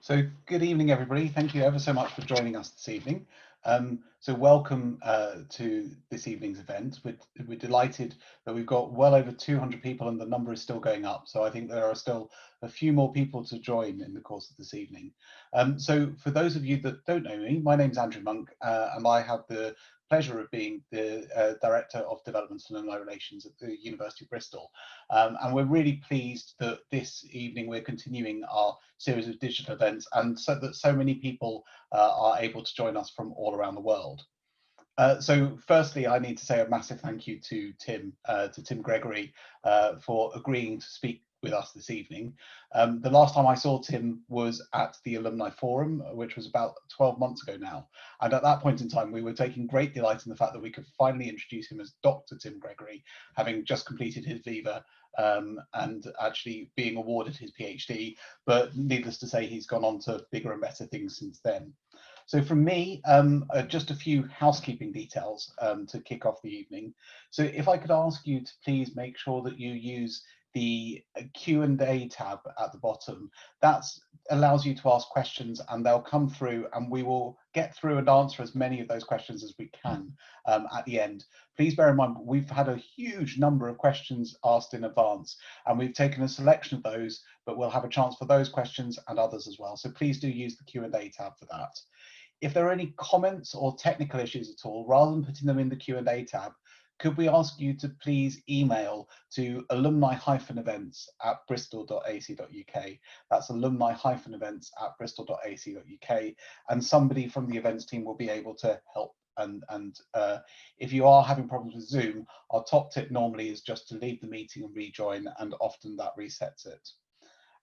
So good evening, everybody. Thank you ever so much for joining us this evening. So welcome to this evening's event. We're delighted that we've got well over 200 people and the number is still going up. So I think there are still a few more people to join in the course of this evening. So for those of you that don't know me, my name's Andrew Monk and I have the pleasure of being the Director of Development and Alumni Relations at the University of Bristol. And we're really pleased that this evening we're continuing our series of digital events, and so that so many people are able to join us from all around the world. So firstly, I need to say a massive thank you to Tim Gregory for agreeing to speak with us this evening. The last time I saw Tim was at the Alumni Forum, which was about 12 months ago now. And at that point in time, we were taking great delight in the fact that we could finally introduce him as Dr. Tim Gregory, having just completed his Viva and actually being awarded his PhD. But needless to say, he's gone on to bigger and better things since then. So from me, just a few housekeeping details to kick off the evening. So if I could ask you to please make sure that you use the Q&A tab at the bottom. That allows you to ask questions and they'll come through and we will get through and answer as many of those questions as we can at the end. Please bear in mind, we've had a huge number of questions asked in advance and we've taken a selection of those, but we'll have a chance for those questions and others as well. So please do use the Q&A tab for that. If there are any comments or technical issues at all, rather than putting them in the Q&A tab, could we ask you to please email to alumni-events@bristol.ac.uk. That's alumni-events@bristol.ac.uk, and somebody from the events team will be able to help. And if you are having problems with Zoom, our top tip normally is just to leave the meeting and rejoin, and often that resets it.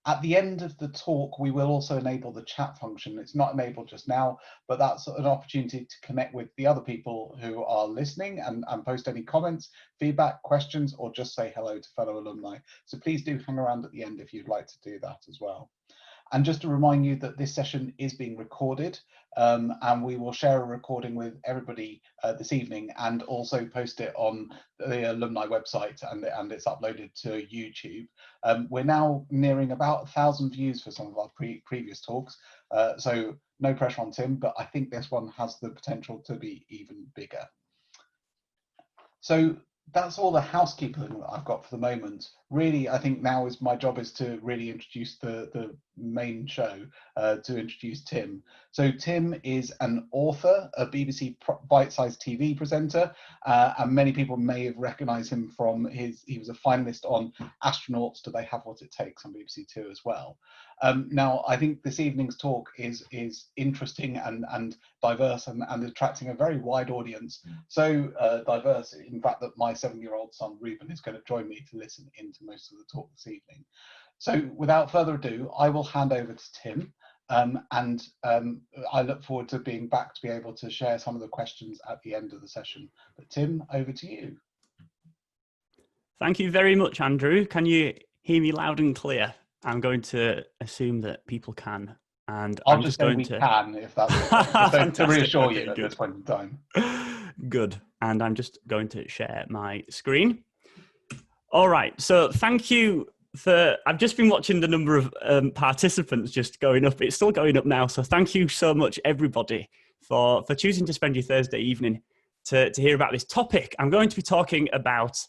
At the end of the talk, we will also enable the chat function. It's not enabled just now, but that's an opportunity to connect with the other people who are listening and post any comments, feedback, questions, or just say hello to fellow alumni. So please do hang around at the end if you'd like to do that as well. And just to remind you that this session is being recorded and we will share a recording with everybody this evening and also post it on the alumni website and it's uploaded to YouTube. We're now nearing about 1,000 views for some of our previous talks. So no pressure on Tim, but I think this one has the potential to be even bigger. So that's all the housekeeping that I've got for the moment. Really, I think now is my job is to really introduce the main show, to introduce Tim. So Tim is an author, a BBC bite-sized TV presenter, and many people may have recognized him from he was a finalist on Astronauts, Do They Have What It Takes on BBC Two as well. Now, I think this evening's talk is interesting and diverse and attracting a very wide audience. So diverse, in fact, that my 7-year-old son, Ruben, is going to join me to listen into most of the talk this evening. So without further ado, I will hand over to Tim. I look forward to being back to be able to share some of the questions at the end of the session. But Tim, over to you. Thank you very much, Andrew. Can you hear me loud and clear? I'm going to assume that people can. And I'm just going to can, if that's okay. to reassure okay, you at this point in time. Good. And I'm just going to share my screen. All right. So thank you for, I've just been watching the number of participants just going up. It's still going up now. So thank you so much, everybody, for choosing to spend your Thursday evening to hear about this topic. I'm going to be talking about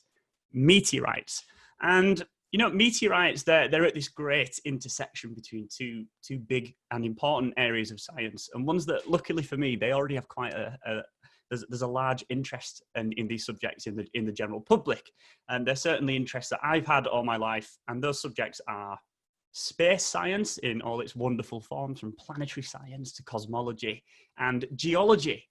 meteorites. And you know, meteorites, they're at this great intersection between two big and important areas of science, and ones that, luckily for me, they already have quite there's a large interest in these subjects in the general public, and they're certainly interests that I've had all my life. And those subjects are space science in all its wonderful forms, from planetary science to cosmology, and geology,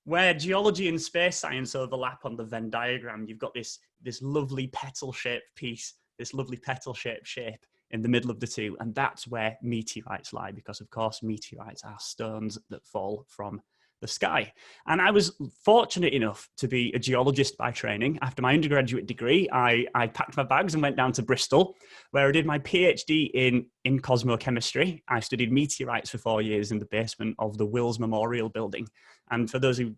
where geology and space science overlap on the Venn diagram. You've got this lovely petal-shaped piece, this lovely petal-shaped shape in the middle of the two, and that's where meteorites lie, because of course meteorites are stones that fall from the sky. And I was fortunate enough to be a geologist by training. After my undergraduate degree, I packed my bags and went down to Bristol, where I did my PhD in cosmochemistry. I studied meteorites for 4 years in the basement of the Wills Memorial Building. And for those who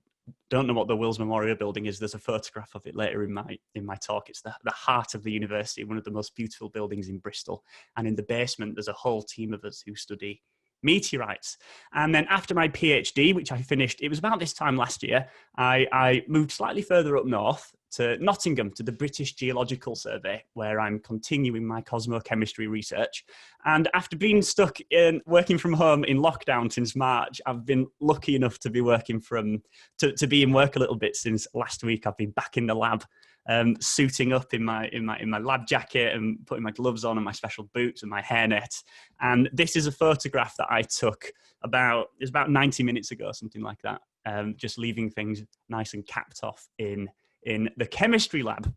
don't know what the Wills Memorial Building is, there's a photograph of it later in my talk. It's the heart of the university, one of the most beautiful buildings in Bristol. And in the basement, there's a whole team of us who study meteorites. And then after my PhD, which I finished, it was about this time last year, I moved slightly further up north to Nottingham, to the British Geological Survey, where I'm continuing my cosmochemistry research. And after being stuck in working from home in lockdown since March, I've been lucky enough to be working to be in work a little bit since last week. I've been back in the lab, suiting up in my lab jacket and putting my gloves on and my special boots and my hairnet. And this is a photograph that I took about 90 minutes ago, something like that. Just leaving things nice and capped off in the chemistry lab.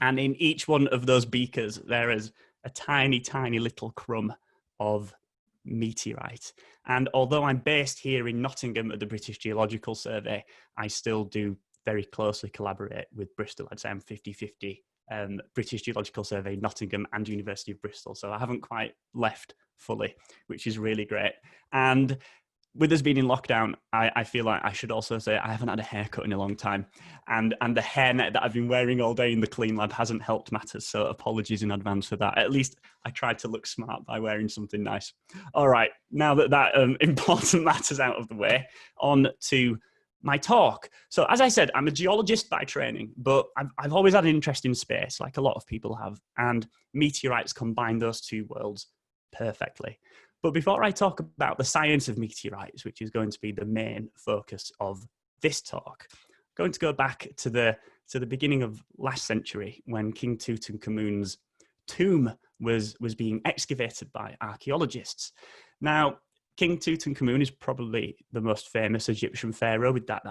And in each one of those beakers, there is a tiny, tiny little crumb of meteorite. And although I'm based here in Nottingham at the British Geological Survey, I still do very closely collaborate with Bristol. I'd say I'm 50-50, British Geological Survey, Nottingham and University of Bristol. So I haven't quite left fully, which is really great. And with us being in lockdown, I feel like I should also say I haven't had a haircut in a long time. And the hairnet that I've been wearing all day in the clean lab hasn't helped matters. So apologies in advance for that. At least I tried to look smart by wearing something nice. All right, now that important matter's out of the way, on to my talk. So as I said, I'm a geologist by training, but I've always had an interest in space, like a lot of people have. And meteorites combine those two worlds perfectly. But before I talk about the science of meteorites, which is going to be the main focus of this talk, I'm going to go back to the beginning of last century when King Tutankhamun's tomb was being excavated by archaeologists. Now, King Tutankhamun is probably the most famous Egyptian pharaoh with that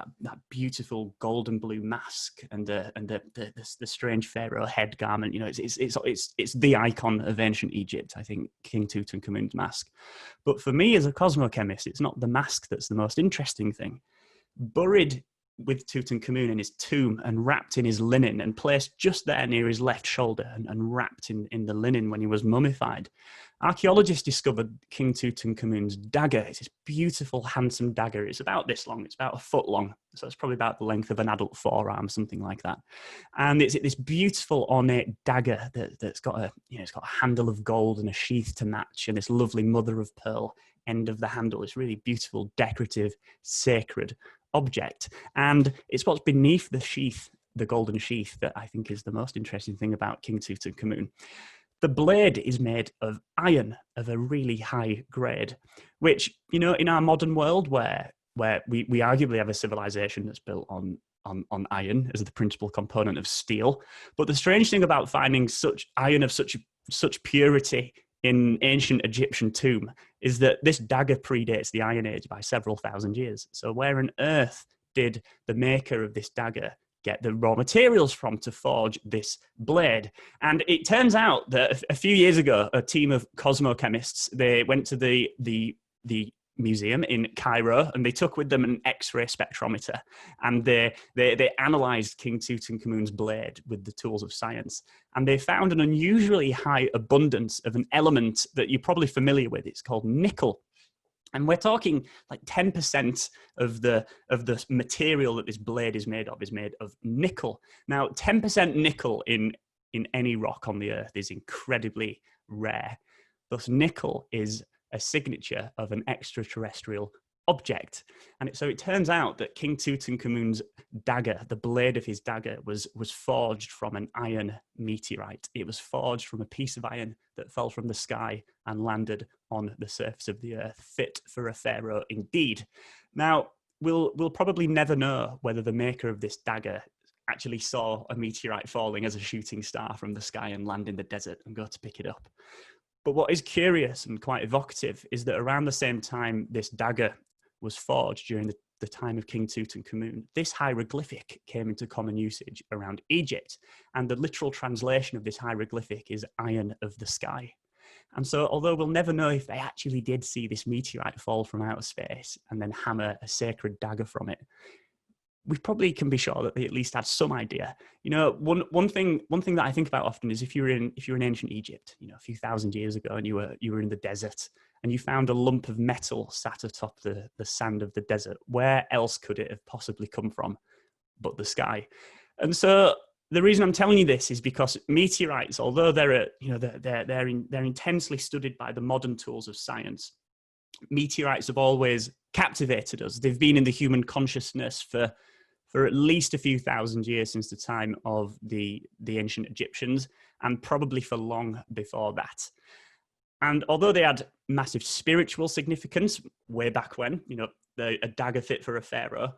beautiful golden blue mask and the strange pharaoh head garment. You know, it's the icon of ancient Egypt, I think, King Tutankhamun's mask. But for me as a cosmochemist, it's not the mask that's the most interesting thing. Buried with Tutankhamun in his tomb and wrapped in his linen and placed just there near his left shoulder and wrapped in the linen when he was mummified, archaeologists discovered King Tutankhamun's dagger. It's this beautiful, handsome dagger. It's about this long. It's about a foot long. So it's probably about the length of an adult forearm, something like that. And it's this beautiful, ornate dagger that's got it's got a handle of gold and a sheath to match, and this lovely mother of pearl end of the handle. It's really beautiful, decorative, sacred object. And it's what's beneath the sheath, the golden sheath, that I think is the most interesting thing about King Tutankhamun. The blade is made of iron of a really high grade, which, you know, in our modern world where we arguably have a civilization that's built on iron as the principal component of steel. But the strange thing about finding such iron of such purity in ancient Egyptian tomb is that this dagger predates the Iron Age by several thousand years. So where on earth did the maker of this dagger get the raw materials from to forge this blade? And it turns out that a few years ago, a team of cosmochemists, they went to the museum in Cairo, and they took with them an X-ray spectrometer, and they analyzed King Tutankhamun's blade with the tools of science, and they found an unusually high abundance of an element that you're probably familiar with. It's called nickel. And we're talking like 10% of the material that this blade is made of nickel. Now, 10% nickel in any rock on the earth is incredibly rare. Thus, nickel is a signature of an extraterrestrial object. And so it turns out that King Tutankhamun's dagger, the blade of his dagger, was forged from an iron meteorite. It was forged from a piece of iron that fell from the sky and landed on the surface of the earth, fit for a pharaoh indeed. Now, we'll probably never know whether the maker of this dagger actually saw a meteorite falling as a shooting star from the sky and land in the desert and go to pick it up. But what is curious and quite evocative is that around the same time this dagger was forged, during the time of King Tutankhamun, this hieroglyphic came into common usage around Egypt. And the literal translation of this hieroglyphic is iron of the sky. And so, although we'll never know if they actually did see this meteorite fall from outer space and then hammer a sacred dagger from it, we probably can be sure that they at least had some idea. You know, one thing that I think about often is if you're in ancient Egypt, you know, a few thousand years ago, and you were in the desert and you found a lump of metal sat atop the sand of the desert, where else could it have possibly come from but the sky? And so the reason I'm telling you this is because meteorites, although they're intensely studied by the modern tools of science, meteorites have always captivated us. They've been in the human consciousness for at least a few thousand years, since the time of the ancient Egyptians, and probably for long before that. And although they had massive spiritual significance way back when, you know, a dagger fit for a pharaoh,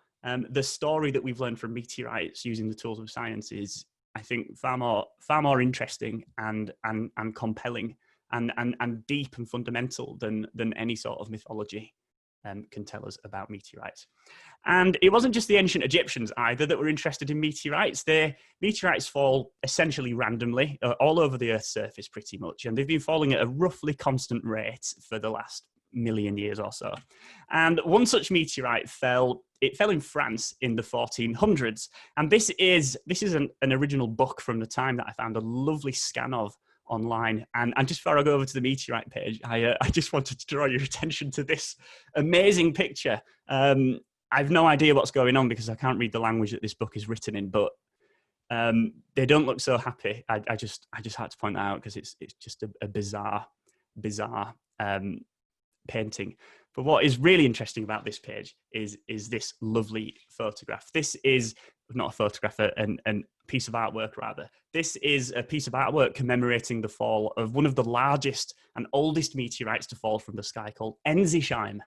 the story that we've learned from meteorites using the tools of science is, I think, far more interesting and compelling and deep and fundamental than any sort of mythology can tell us about meteorites. And it wasn't just the ancient Egyptians either that were interested in meteorites. Meteorites fall essentially randomly all over the Earth's surface pretty much, and they've been falling at a roughly constant rate for the last million years or so. And one such meteorite fell in France in the 1400s. And this is an original book from the time that I found a lovely scan of online. And just before I go over to the meteorite page, I just wanted to draw your attention to this amazing picture. I have no idea what's going on because I can't read the language that this book is written in, but they don't look so happy. I just had to point that out because it's just a bizarre painting. But what is really interesting about this page is this lovely photograph. This is not a photograph, a piece of artwork rather. This is a piece of artwork commemorating the fall of one of the largest and oldest meteorites to fall from the sky, called Enzisheim,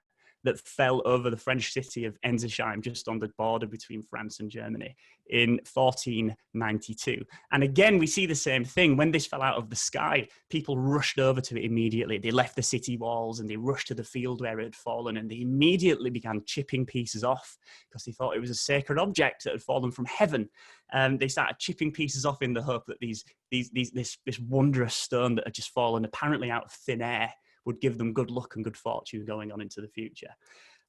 that fell over the French city of Enzisheim, just on the border between France and Germany, in 1492. And again, we see the same thing. When this fell out of the sky, people rushed over to it immediately. They left the city walls and they rushed to the field where it had fallen, and they immediately began chipping pieces off because they thought it was a sacred object that had fallen from heaven. They started chipping pieces off in the hope that this wondrous stone that had just fallen apparently out of thin air would give them good luck and good fortune going on into the future.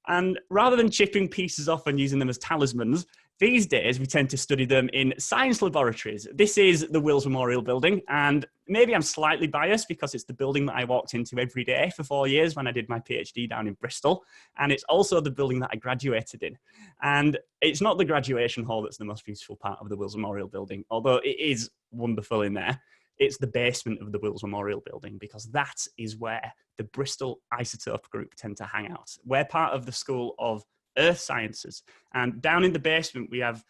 And rather than chipping pieces off and using them as talismans, these days we tend to study them in science laboratories. This is the Wills Memorial Building, and maybe I'm slightly biased because it's the building that I walked into every day for 4 years when I did my PhD down in Bristol, and it's also the building that I graduated in. And it's not the graduation hall that's the most beautiful part of the Wills Memorial Building, although it is wonderful in there. It's the basement of the Wills Memorial Building, because that is where the Bristol isotope group tend to hang out. We're part of the School of Earth Sciences, and down in the basement we have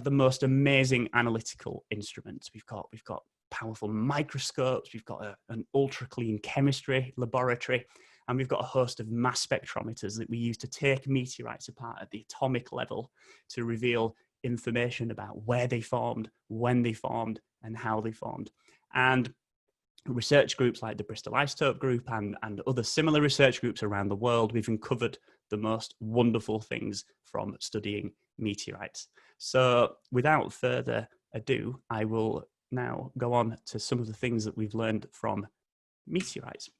the most amazing analytical instruments. We've got powerful microscopes, we've got an ultra clean chemistry laboratory, and we've got a host of mass spectrometers that we use to take meteorites apart at the atomic level to reveal information about where they formed, when they formed, and how they formed. And research groups like the Bristol Isotope Group and other similar research groups around the world, we've uncovered the most wonderful things from studying meteorites. So without further ado, I will now go on to some of the things that we've learned from meteorites.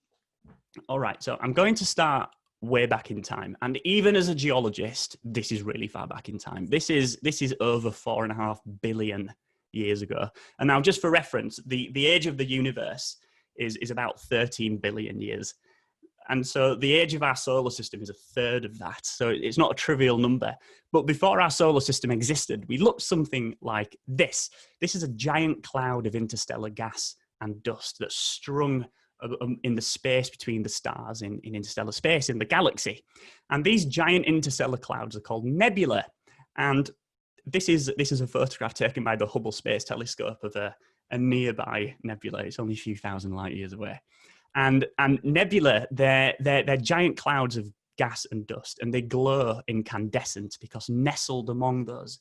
All right, so I'm going to start way back in time. And even as a geologist, this is really far back in time. This is over 4.5 billion years ago. And now, just for reference, the age of the universe is about 13 billion years. And so the age of our solar system is a third of that. So it's not a trivial number. But before our solar system existed, we looked something like this. This is a giant cloud of interstellar gas and dust that's strung in the space between the stars in interstellar space in the galaxy. And these giant interstellar clouds are called nebulae. And this is a photograph taken by the Hubble Space Telescope of a nearby nebula. It's only a few thousand light years away. And nebula, they're giant clouds of gas and dust, and they glow incandescent because nestled among those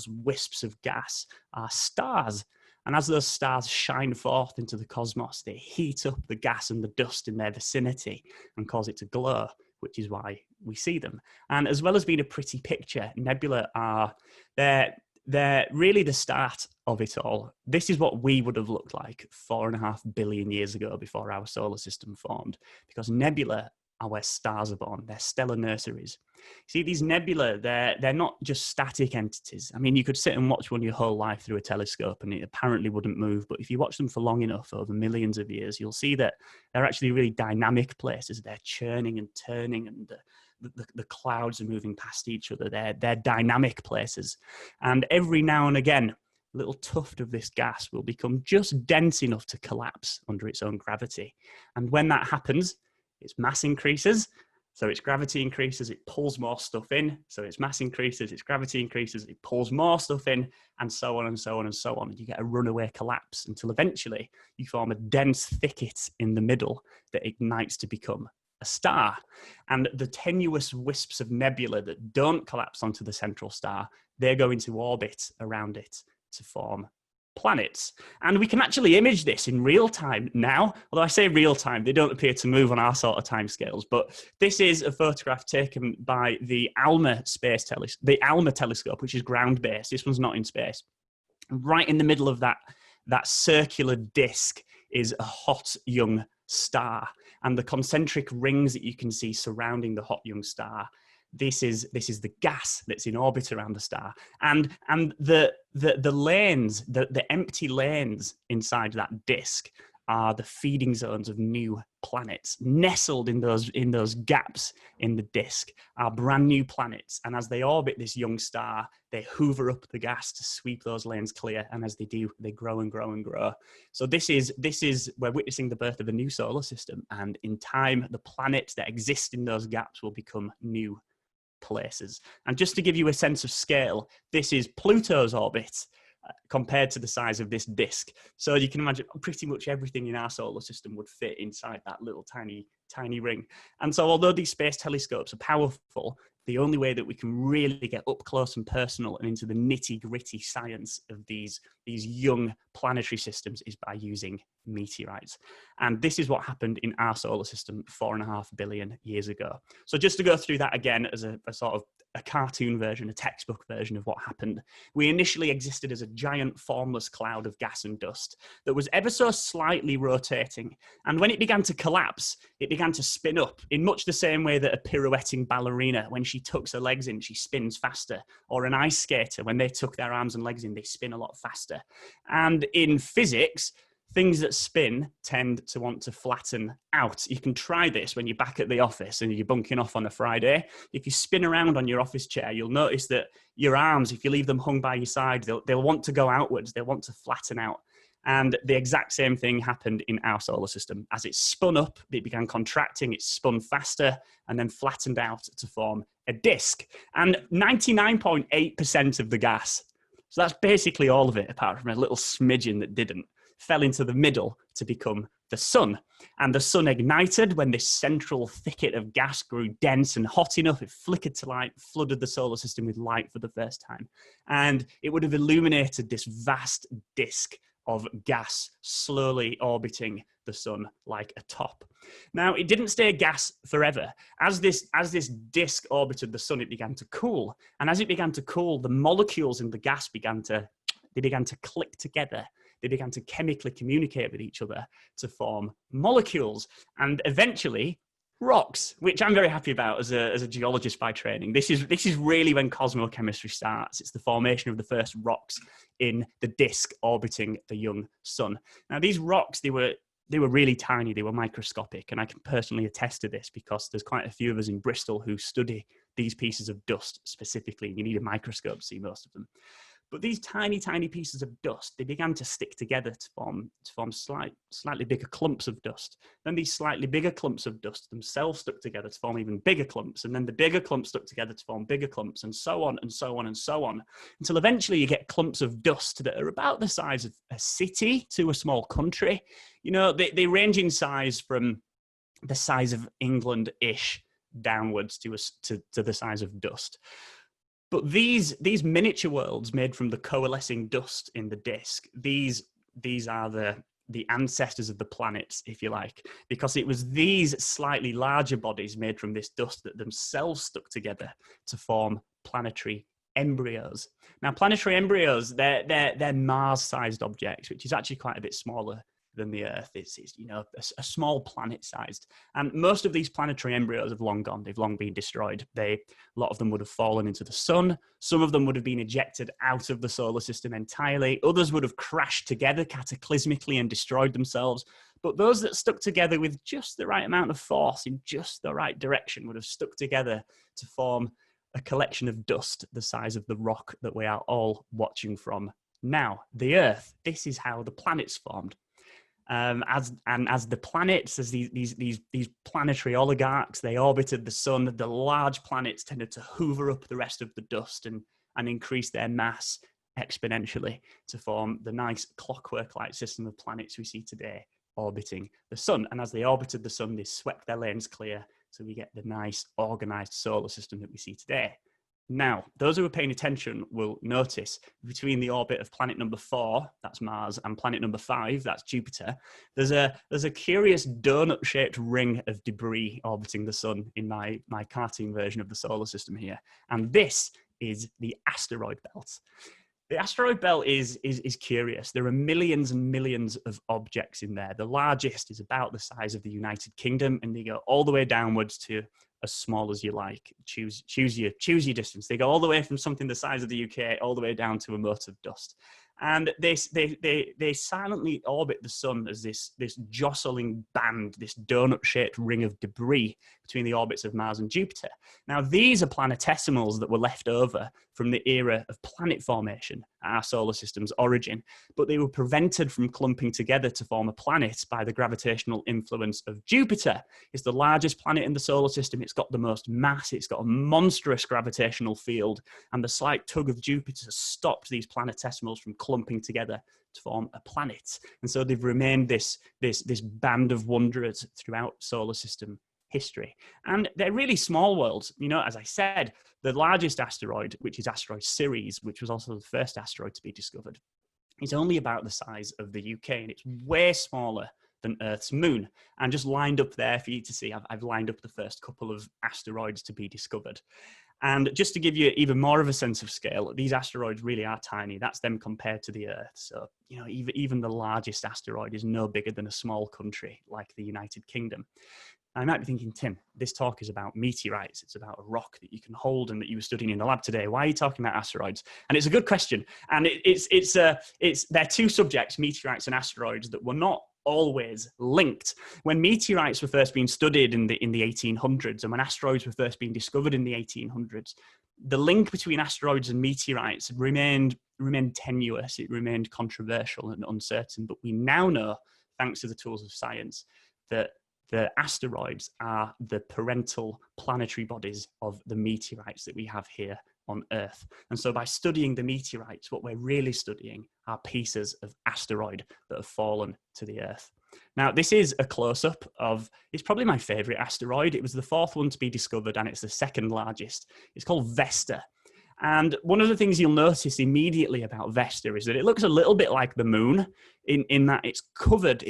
wisps of gas are stars. And as those stars shine forth into the cosmos, they heat up the gas and the dust in their vicinity and cause it to glow, which is why we see them. And as well as being a pretty picture, nebula they're really the start of it all. This is what we would have looked like 4.5 billion years ago before our solar system formed, because nebula are where stars are born. They're stellar nurseries. See, these nebula, they're not just static entities. I mean, you could sit and watch one your whole life through a telescope and it apparently wouldn't move. But if you watch them for long enough, over millions of years, you'll see that they're actually really dynamic places. They're churning and turning, and the clouds are moving past each other. They're dynamic places. And every now and again, a little tuft of this gas will become just dense enough to collapse under its own gravity. And when that happens, its mass increases, So its gravity increases, it pulls more stuff in. So its mass increases, its gravity increases, it pulls more stuff in, and so on and so on and so on. And you get a runaway collapse until eventually you form a dense thicket in the middle that ignites to become a star. And the tenuous wisps of nebula that don't collapse onto the central star, they go into orbit around it to form planets. And we can actually image this in real time now. Although I say real time, they don't appear to move on our sort of timescales. But this is a photograph taken by the ALMA telescope, which is ground-based. This one's not in space. Right in the middle of that circular disk is a hot young star, and the concentric rings that you can see surrounding the hot young star, this is the gas that's in orbit around the star, and the lanes, the empty lanes inside that disk are the feeding zones of new planets. Nestled in those gaps in the disk are brand new planets, and as they orbit this young star, they hoover up the gas to sweep those lanes clear, and as they do, they grow and grow and grow. So this is we're witnessing the birth of a new solar system, and in time, the planets that exist in those gaps will become new places. And just to give you a sense of scale, this is Pluto's orbit compared to the size of this disk. So you can imagine pretty much everything in our solar system would fit inside that little tiny ring. And so although these space telescopes are powerful, the only way that we can really get up close and personal and into the nitty-gritty science of these young planetary systems is by using meteorites. And this is what happened in our solar system 4.5 billion years ago. So just to go through that again as a sort of a cartoon version, a textbook version of what happened. We initially existed as a giant formless cloud of gas and dust that was ever so slightly rotating. And when it began to collapse, it began to spin up in much the same way that a pirouetting ballerina, when she tucks her legs in, she spins faster. Or an ice skater, when they tuck their arms and legs in, they spin a lot faster. And in physics, things that spin tend to want to flatten out. You can try this when you're back at the office and you're bunking off on a Friday. If you spin around on your office chair, you'll notice that your arms, if you leave them hung by your side, they'll want to go outwards. They'll want to flatten out. And the exact same thing happened in our solar system. As it spun up, it began contracting, it spun faster, and then flattened out to form a disk. And 99.8% of the gas, so that's basically all of it, apart from a little smidgen that didn't, fell into the middle to become the sun. And the sun ignited when this central thicket of gas grew dense and hot enough. It flickered to light, flooded the solar system with light for the first time. And it would have illuminated this vast disk of gas slowly orbiting the sun like a top. Now, it didn't stay gas forever. As this disk orbited the sun, it began to cool. And as it began to cool, the molecules in the gas began to click together. They began to chemically communicate with each other to form molecules and eventually rocks, which I'm very happy about as a geologist by training. This is really when cosmochemistry starts. It's the formation of the first rocks in the disk orbiting the young sun. Now, these rocks, they were really tiny. They were microscopic, and I can personally attest to this because there's quite a few of us in Bristol who study these pieces of dust specifically. You need a microscope to see most of them. But these tiny, tiny pieces of dust, they began to stick together to form slightly bigger clumps of dust. Then these slightly bigger clumps of dust themselves stuck together to form even bigger clumps. And then the bigger clumps stuck together to form bigger clumps, and so on and so on and so on, until eventually you get clumps of dust that are about the size of a city to a small country. You know, they range in size from the size of England-ish downwards to the size of dust. But these miniature worlds made from the coalescing dust in the disk, these are the ancestors of the planets, if you like, because it was these slightly larger bodies made from this dust that themselves stuck together to form planetary embryos. Now, planetary embryos, they're Mars-sized objects, which is actually quite a bit smaller than the Earth. It's you know, a small planet-sized. And most of these planetary embryos have long gone. They've long been destroyed. A lot of them would have fallen into the sun. Some of them would have been ejected out of the solar system entirely. Others would have crashed together cataclysmically and destroyed themselves. But those that stuck together with just the right amount of force in just the right direction would have stuck together to form a collection of dust the size of the rock that we are all watching from now, the Earth. This is how the planets formed. As the planets, as these planetary oligarchs, they orbited the sun, the large planets tended to hoover up the rest of the dust and increase their mass exponentially to form the nice clockwork-like system of planets we see today orbiting the sun. And as they orbited the sun, they swept their lanes clear, so we get the nice organized solar system that we see today. Now, those who are paying attention will notice between the orbit of planet number 4, that's Mars, and planet number 5, that's Jupiter, there's a curious donut-shaped ring of debris orbiting the sun in my cartoon version of the solar system here. And this is the asteroid belt. The asteroid belt is curious. There are millions and millions of objects in there. The largest is about the size of the United Kingdom, and they go all the way downwards to as small as you like. Choose your distance. They go all the way from something the size of the UK all the way down to a mote of dust. And they silently orbit the sun as this jostling band, this donut-shaped ring of debris between the orbits of Mars and Jupiter. Now, these are planetesimals that were left over from the era of planet formation at our solar system's origin, but they were prevented from clumping together to form a planet by the gravitational influence of Jupiter. It's the largest planet in the solar system. It's got the most mass. It's got a monstrous gravitational field, and the slight tug of Jupiter stopped these planetesimals from clumping together to form a planet. And so they've remained this band of wanderers throughout solar system history. And they're really small worlds. You know, as I said, the largest asteroid, which is asteroid Ceres, which was also the first asteroid to be discovered, is only about the size of the UK, and it's way smaller than Earth's moon. And just lined up there for you to see, I've lined up the first couple of asteroids to be discovered. And just to give you even more of a sense of scale, these asteroids really are tiny. That's them compared to the Earth. So, you know, even the largest asteroid is no bigger than a small country like the United Kingdom. I might be thinking, Tim, this talk is about meteorites. It's about a rock that you can hold and that you were studying in the lab today. Why are you talking about asteroids? And it's a good question. And they're two subjects, meteorites and asteroids, that were not always linked. When meteorites were first being studied in the 1800s, and when asteroids were first being discovered in the 1800s, the link between asteroids and meteorites remained tenuous. It remained controversial and uncertain. But we now know, thanks to the tools of science, that the asteroids are the parental planetary bodies of the meteorites that we have here on Earth. And so by studying the meteorites, what we're really studying are pieces of asteroid that have fallen to the Earth. Now, this is a close-up of, it's probably my favorite asteroid. It was the fourth one to be discovered, and it's the second largest. It's called Vesta. And one of the things you'll notice immediately about Vesta is that it looks a little bit like the moon in that it's covered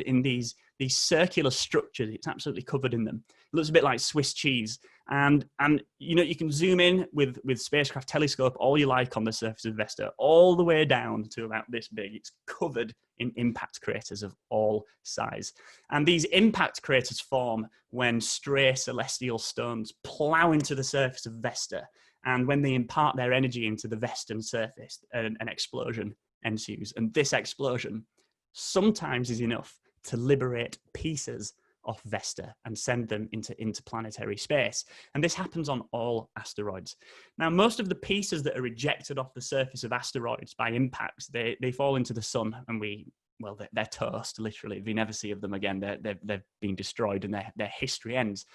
in these circular structures. It's absolutely covered in them. It looks a bit like Swiss cheese. And you know, you can zoom in with spacecraft telescope all you like on the surface of Vesta, all the way down to about this big. It's covered in impact craters of all size. And these impact craters form when stray celestial stones plow into the surface of Vesta. And when they impart their energy into the Vestan surface, an explosion ensues. And this explosion sometimes is enough to liberate pieces off Vesta and send them into interplanetary space. And this happens on all asteroids. Now, most of the pieces that are ejected off the surface of asteroids by impacts, they fall into the sun, and they're toast, literally. We never see of them again. They've been destroyed and their history ends.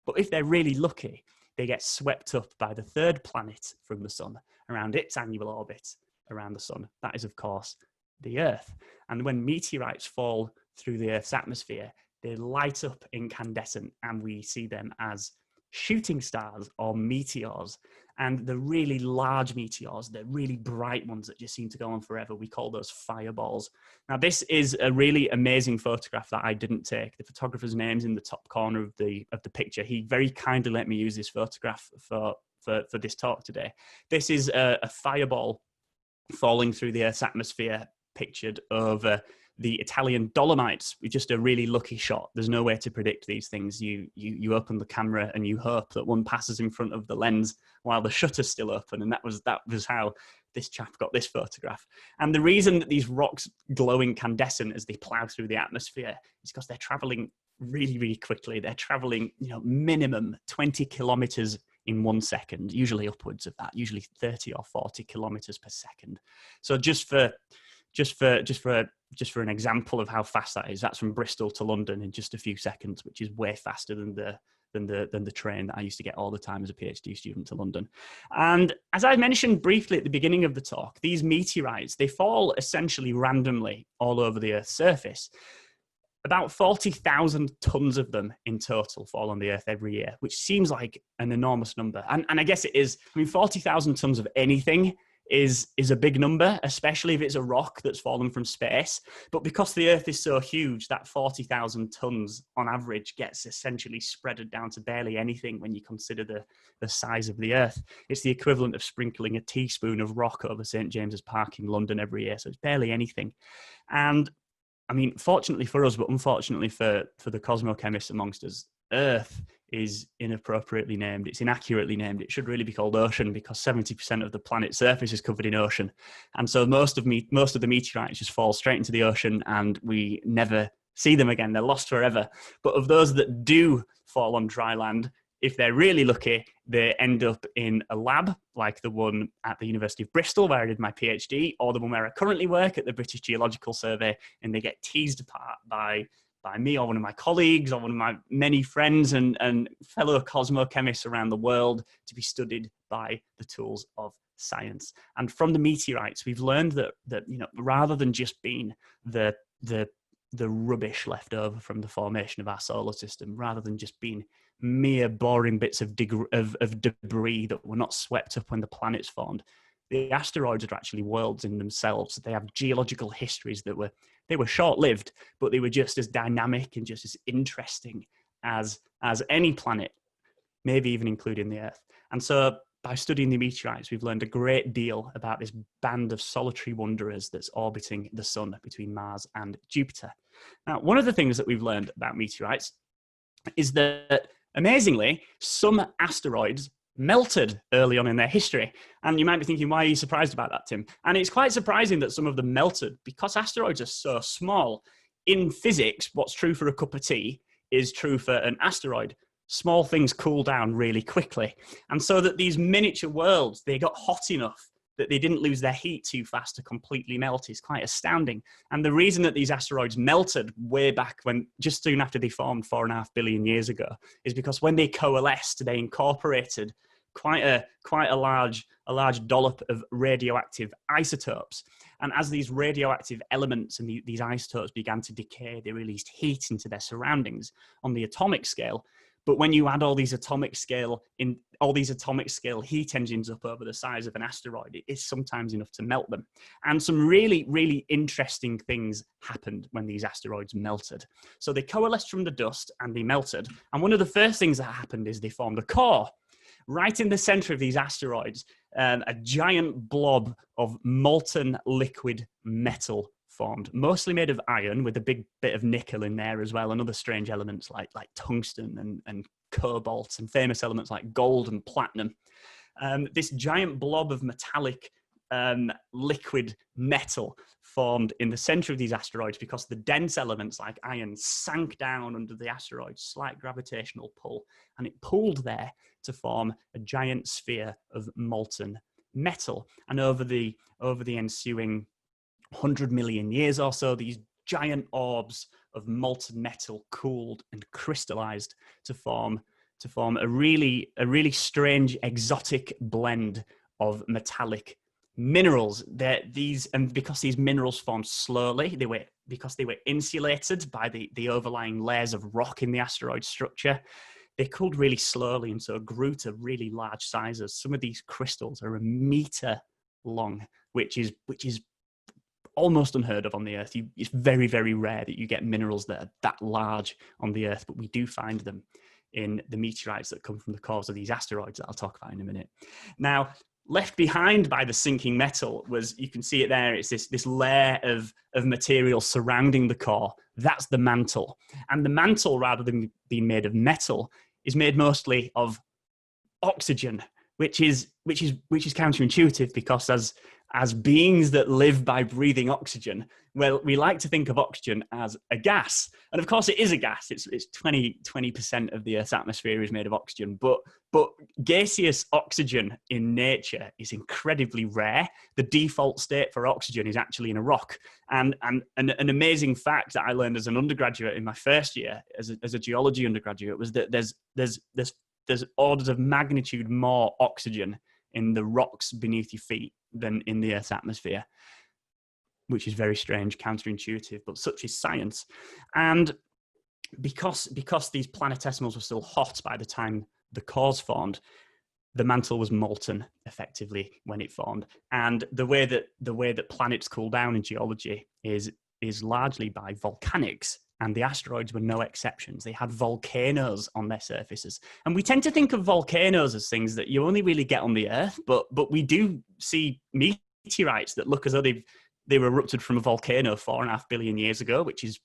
But if they're really lucky, they get swept up by the third planet from the sun around its annual orbit around the sun. That is, of course, the Earth. And when meteorites fall through the Earth's atmosphere, they light up incandescent, and we see them as shooting stars or meteors. And the really large meteors, the really bright ones that just seem to go on forever, we call those fireballs. Now, this is a really amazing photograph that I didn't take. The photographer's name's in the top corner of the picture. He very kindly let me use this photograph for this talk today. This is a fireball falling through the Earth's atmosphere, pictured over the Italian Dolomites, with just a really lucky shot. There's no way to predict these things. You open the camera and you hope that one passes in front of the lens while the shutter's still open. And that was how this chap got this photograph. And the reason that these rocks glow incandescent as they plow through the atmosphere is because they're traveling really, really quickly. They're traveling, minimum 20 kilometers in 1 second, usually upwards of that, usually 30 or 40 kilometers per second. So just for just for an example of how fast that is, that's from Bristol to London in just a few seconds, which is way faster than the train that I used to get all the time as a PhD student to London. And as I mentioned briefly at the beginning of the talk, these meteorites, they fall essentially randomly all over the Earth's surface. About 40,000 tons of them in total fall on the Earth every year, which seems like an enormous number. And I guess it is. I mean, 40,000 tons of anything is a big number, especially if it's a rock that's fallen from space. But because the Earth is so huge, that 40,000 tons on average gets essentially spreaded down to barely anything when you consider the size of the Earth. It's the equivalent of sprinkling a teaspoon of rock over St. James's Park in London every year. So it's barely anything. And I mean, fortunately for us, but unfortunately for the cosmochemists amongst us, Earth is inappropriately named. It's inaccurately named. It should really be called ocean because 70% of the planet's surface is covered in ocean. And so most of the meteorites just fall straight into the ocean and we never see them again. They're lost forever. But of those that do fall on dry land, if they're really lucky, they end up in a lab like the one at the University of Bristol where I did my PhD, or the one where I currently work at the British Geological Survey, and they get teased apart by me or one of my colleagues or one of my many friends and fellow cosmochemists around the world to be studied by the tools of science. And from the meteorites, we've learned that rather than just being the rubbish left over from the formation of our solar system, rather than just being mere boring bits of debris that were not swept up when the planets formed, the asteroids are actually worlds in themselves. They have geological histories that were short-lived, but they were just as dynamic and just as interesting as any planet, maybe even including the Earth. And so by studying the meteorites, we've learned a great deal about this band of solitary wanderers that's orbiting the sun between Mars and Jupiter. Now, one of the things that we've learned about meteorites is that, amazingly, some asteroids melted early on in their history. And you might be thinking, why are you surprised about that, Tim? And it's quite surprising that some of them melted because asteroids are so small. In physics, what's true for a cup of tea is true for an asteroid. Small things cool down really quickly. And so that these miniature worlds, they got hot enough that they didn't lose their heat too fast to completely melt is quite astounding. And the reason that these asteroids melted way back when, just soon after they formed 4.5 billion years ago, is because when they coalesced, they incorporated quite a large dollop of radioactive isotopes. And as these radioactive elements and these isotopes began to decay, they released heat into their surroundings on the atomic scale. But when you add all these atomic scale heat engines up over the size of an asteroid, it is sometimes enough to melt them. And some really, really interesting things happened when these asteroids melted. So they coalesced from the dust and they melted. And one of the first things that happened is they formed a core. Right in the center of these asteroids, a giant blob of molten liquid metal formed, mostly made of iron with a big bit of nickel in there as well, and other strange elements like tungsten and cobalt, and famous elements like gold and platinum. This giant blob of metallic liquid metal formed in the center of these asteroids because the dense elements like iron sank down under the asteroid's slight gravitational pull, and it pulled there to form a giant sphere of molten metal. And over the ensuing 100 million years or so, these giant orbs of molten metal cooled and crystallized to form a really strange exotic blend of metallic minerals. Because these minerals formed slowly, because they were insulated by the overlying layers of rock in the asteroid structure, they cooled really slowly and so grew to really large sizes. Some of these crystals are 1 meter long, which is almost unheard of on the Earth. It's very, very rare that you get minerals that are that large on the Earth, but we do find them in the meteorites that come from the cores of these asteroids that I'll talk about in a minute. Now, left behind by the sinking metal was, you can see it there, it's this layer of material surrounding the core. That's the mantle. And the mantle, rather than being made of metal, is made mostly of oxygen, which is counterintuitive because as beings that live by breathing oxygen, well, we like to think of oxygen as a gas. And of course, it is a gas. It's 20% of the Earth's atmosphere is made of oxygen. But gaseous oxygen in nature is incredibly rare. The default state for oxygen is actually in a rock. And an amazing fact that I learned as an undergraduate in my first year as a geology undergraduate was that there's orders of magnitude more oxygen in the rocks beneath your feet than in the Earth's atmosphere, which is very strange, counterintuitive, but such is science. And because these planetesimals were still hot by the time the cores formed, the mantle was molten effectively when it formed. And the way that planets cool down in geology is largely by volcanics. And the asteroids were no exceptions. They had volcanoes on their surfaces. And we tend to think of volcanoes as things that you only really get on the Earth, but we do see meteorites that look as though they were erupted from a volcano 4.5 billion years ago, which is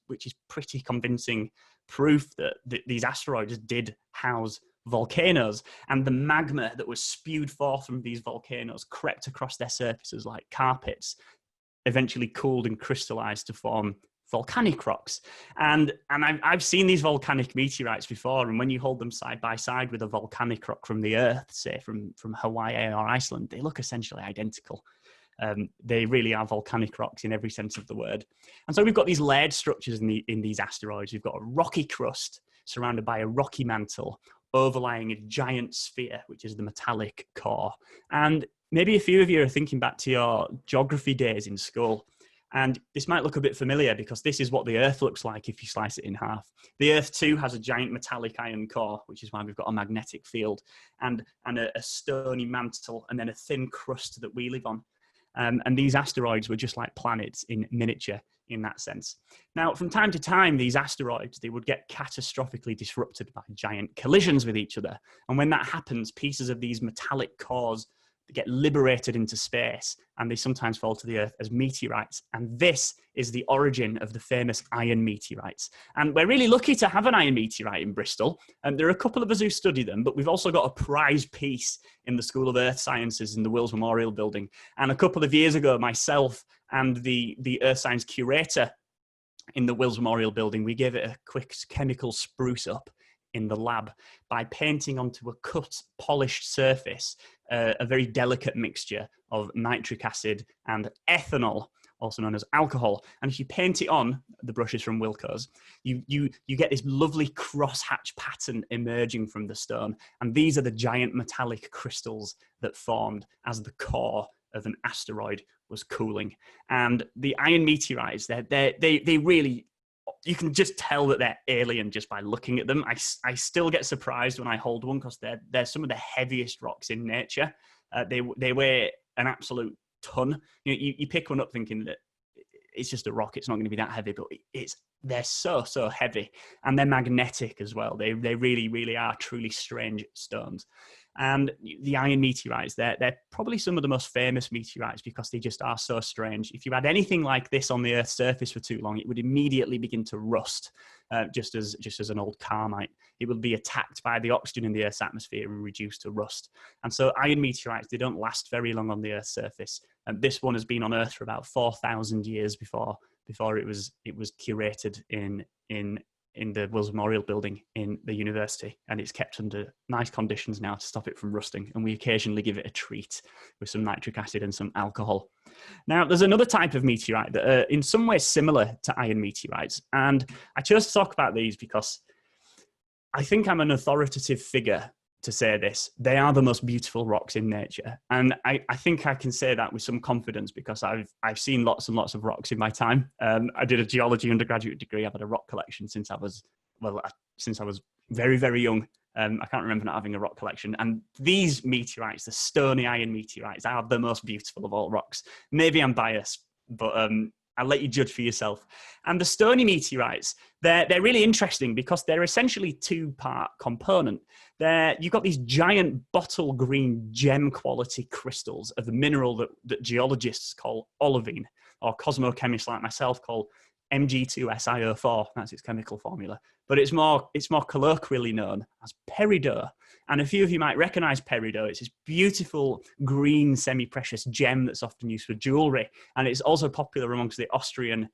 pretty convincing proof that these asteroids did house volcanoes. And the magma that was spewed forth from these volcanoes crept across their surfaces like carpets, eventually cooled and crystallized to form volcanic rocks. And I've seen these volcanic meteorites before, and when you hold them side by side with a volcanic rock from the Earth, say from Hawaii or Iceland, they look essentially identical. They really are volcanic rocks in every sense of the word. And so we've got these layered structures in these asteroids. We've got a rocky crust surrounded by a rocky mantle overlying a giant sphere, which is the metallic core. And maybe a few of you are thinking back to your geography days in school. And this might look a bit familiar because this is what the Earth looks like if you slice it in half. The Earth too has a giant metallic iron core, which is why we've got a magnetic field, and a stony mantle, and then a thin crust that we live on. And these asteroids were just like planets in miniature in that sense. Now, from time to time, these asteroids, they would get catastrophically disrupted by giant collisions with each other. And when that happens, pieces of these metallic cores get liberated into space, and they sometimes fall to the Earth as meteorites. And this is the origin of the famous Iron Meteorites. And we're really lucky to have an Iron Meteorite in Bristol. And there are a couple of us who study them, but we've also got a prize piece in the School of Earth Sciences in the Wills Memorial Building. And a couple of years ago, myself and the Earth Science curator in the Wills Memorial Building, we gave it a quick chemical spruce up in the lab by painting onto a cut, polished surface a very delicate mixture of nitric acid and ethanol, also known as alcohol. And if you paint it on, the brush is from Wilco's, you get this lovely crosshatch pattern emerging from the stone. And these are the giant metallic crystals that formed as the core of an asteroid was cooling. And the Iron Meteorites, they really, you can just tell that they're alien just by looking at them. I still get surprised when I hold one because they're some of the heaviest rocks in nature. They weigh an absolute ton. You pick one up thinking that it's just a rock, it's not going to be that heavy, but they're so heavy, and they're magnetic as well. They really, really are truly strange stones. And the Iron Meteorites, they're probably some of the most famous meteorites because they just are so strange. If you had anything like this on the Earth's surface for too long, it would immediately begin to rust, just as an old car might. It would be attacked by the oxygen in the Earth's atmosphere and reduced to rust. And so Iron Meteorites, they don't last very long on the Earth's surface. And this one has been on Earth for about 4,000 years before it was curated in the Wills Memorial Building in the university, and it's kept under nice conditions now to stop it from rusting. And we occasionally give it a treat with some nitric acid and some alcohol. Now, there's another type of meteorite that are in some ways similar to Iron Meteorites. And I chose to talk about these because I think I'm an authoritative figure to say this. They are the most beautiful rocks in nature. And I think I can say that with some confidence because I've seen lots and lots of rocks in my time. I did a geology undergraduate degree. I've had a rock collection since I was very, very young. I can't remember not having a rock collection. And these meteorites, the Stony Iron Meteorites, are the most beautiful of all rocks. Maybe I'm biased, but I'll let you judge for yourself. And the Stony meteorites, they're really interesting because they're essentially two-part component. You've got these giant bottle green gem quality crystals of the mineral that geologists call olivine, or cosmochemists like myself call Mg2SiO4, that's its chemical formula, but it's more colloquially known as Peridot. And a few of you might recognize Peridot. It's this beautiful green semi-precious gem that's often used for jewelry, and it's also popular amongst the Austrian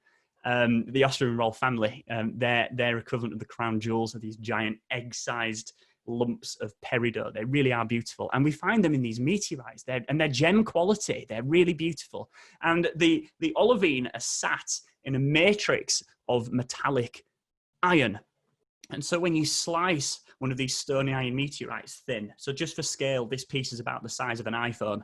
royal family. Their equivalent of the crown jewels are these giant egg-sized lumps of peridot. They really are beautiful, and we find them in these meteorites. They're gem quality. They're really beautiful, and the olivine are sat in a matrix of metallic iron. And so when you slice one of these stony iron meteorites thin, so just for scale, this piece is about the size of an iPhone.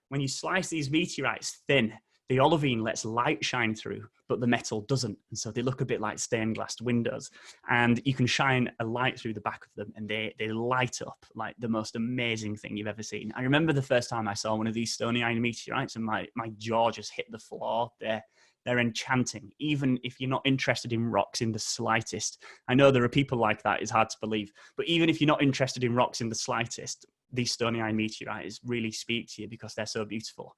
When you slice these meteorites thin, the olivine lets light shine through, but the metal doesn't. And so they look a bit like stained glass windows. And you can shine a light through the back of them, and they light up like the most amazing thing you've ever seen. I remember the first time I saw one of these stony iron meteorites, and my jaw just hit the floor. They're enchanting, even if you're not interested in rocks in the slightest. I know there are people like that, it's hard to believe. But even if you're not interested in rocks in the slightest, these stony iron meteorites really speak to you because they're so beautiful.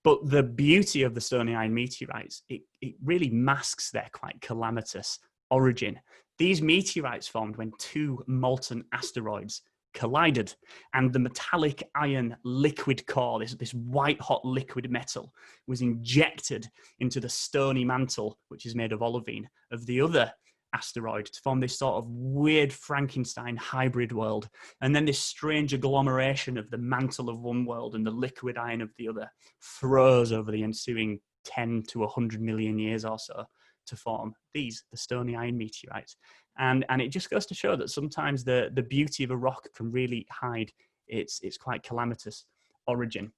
But the beauty of the stony iron meteorites, it really masks their quite calamitous origin. These meteorites formed when two molten asteroids collided, and the metallic iron liquid core, this white hot liquid metal, was injected into the stony mantle, which is made of olivine, of the other asteroid to form this sort of weird Frankenstein hybrid world. And then this strange agglomeration of the mantle of one world and the liquid iron of the other froze over the ensuing 10 to 100 million years or so to form the stony iron meteorites. And it just goes to show that sometimes the beauty of a rock can really hide its quite calamitous origin.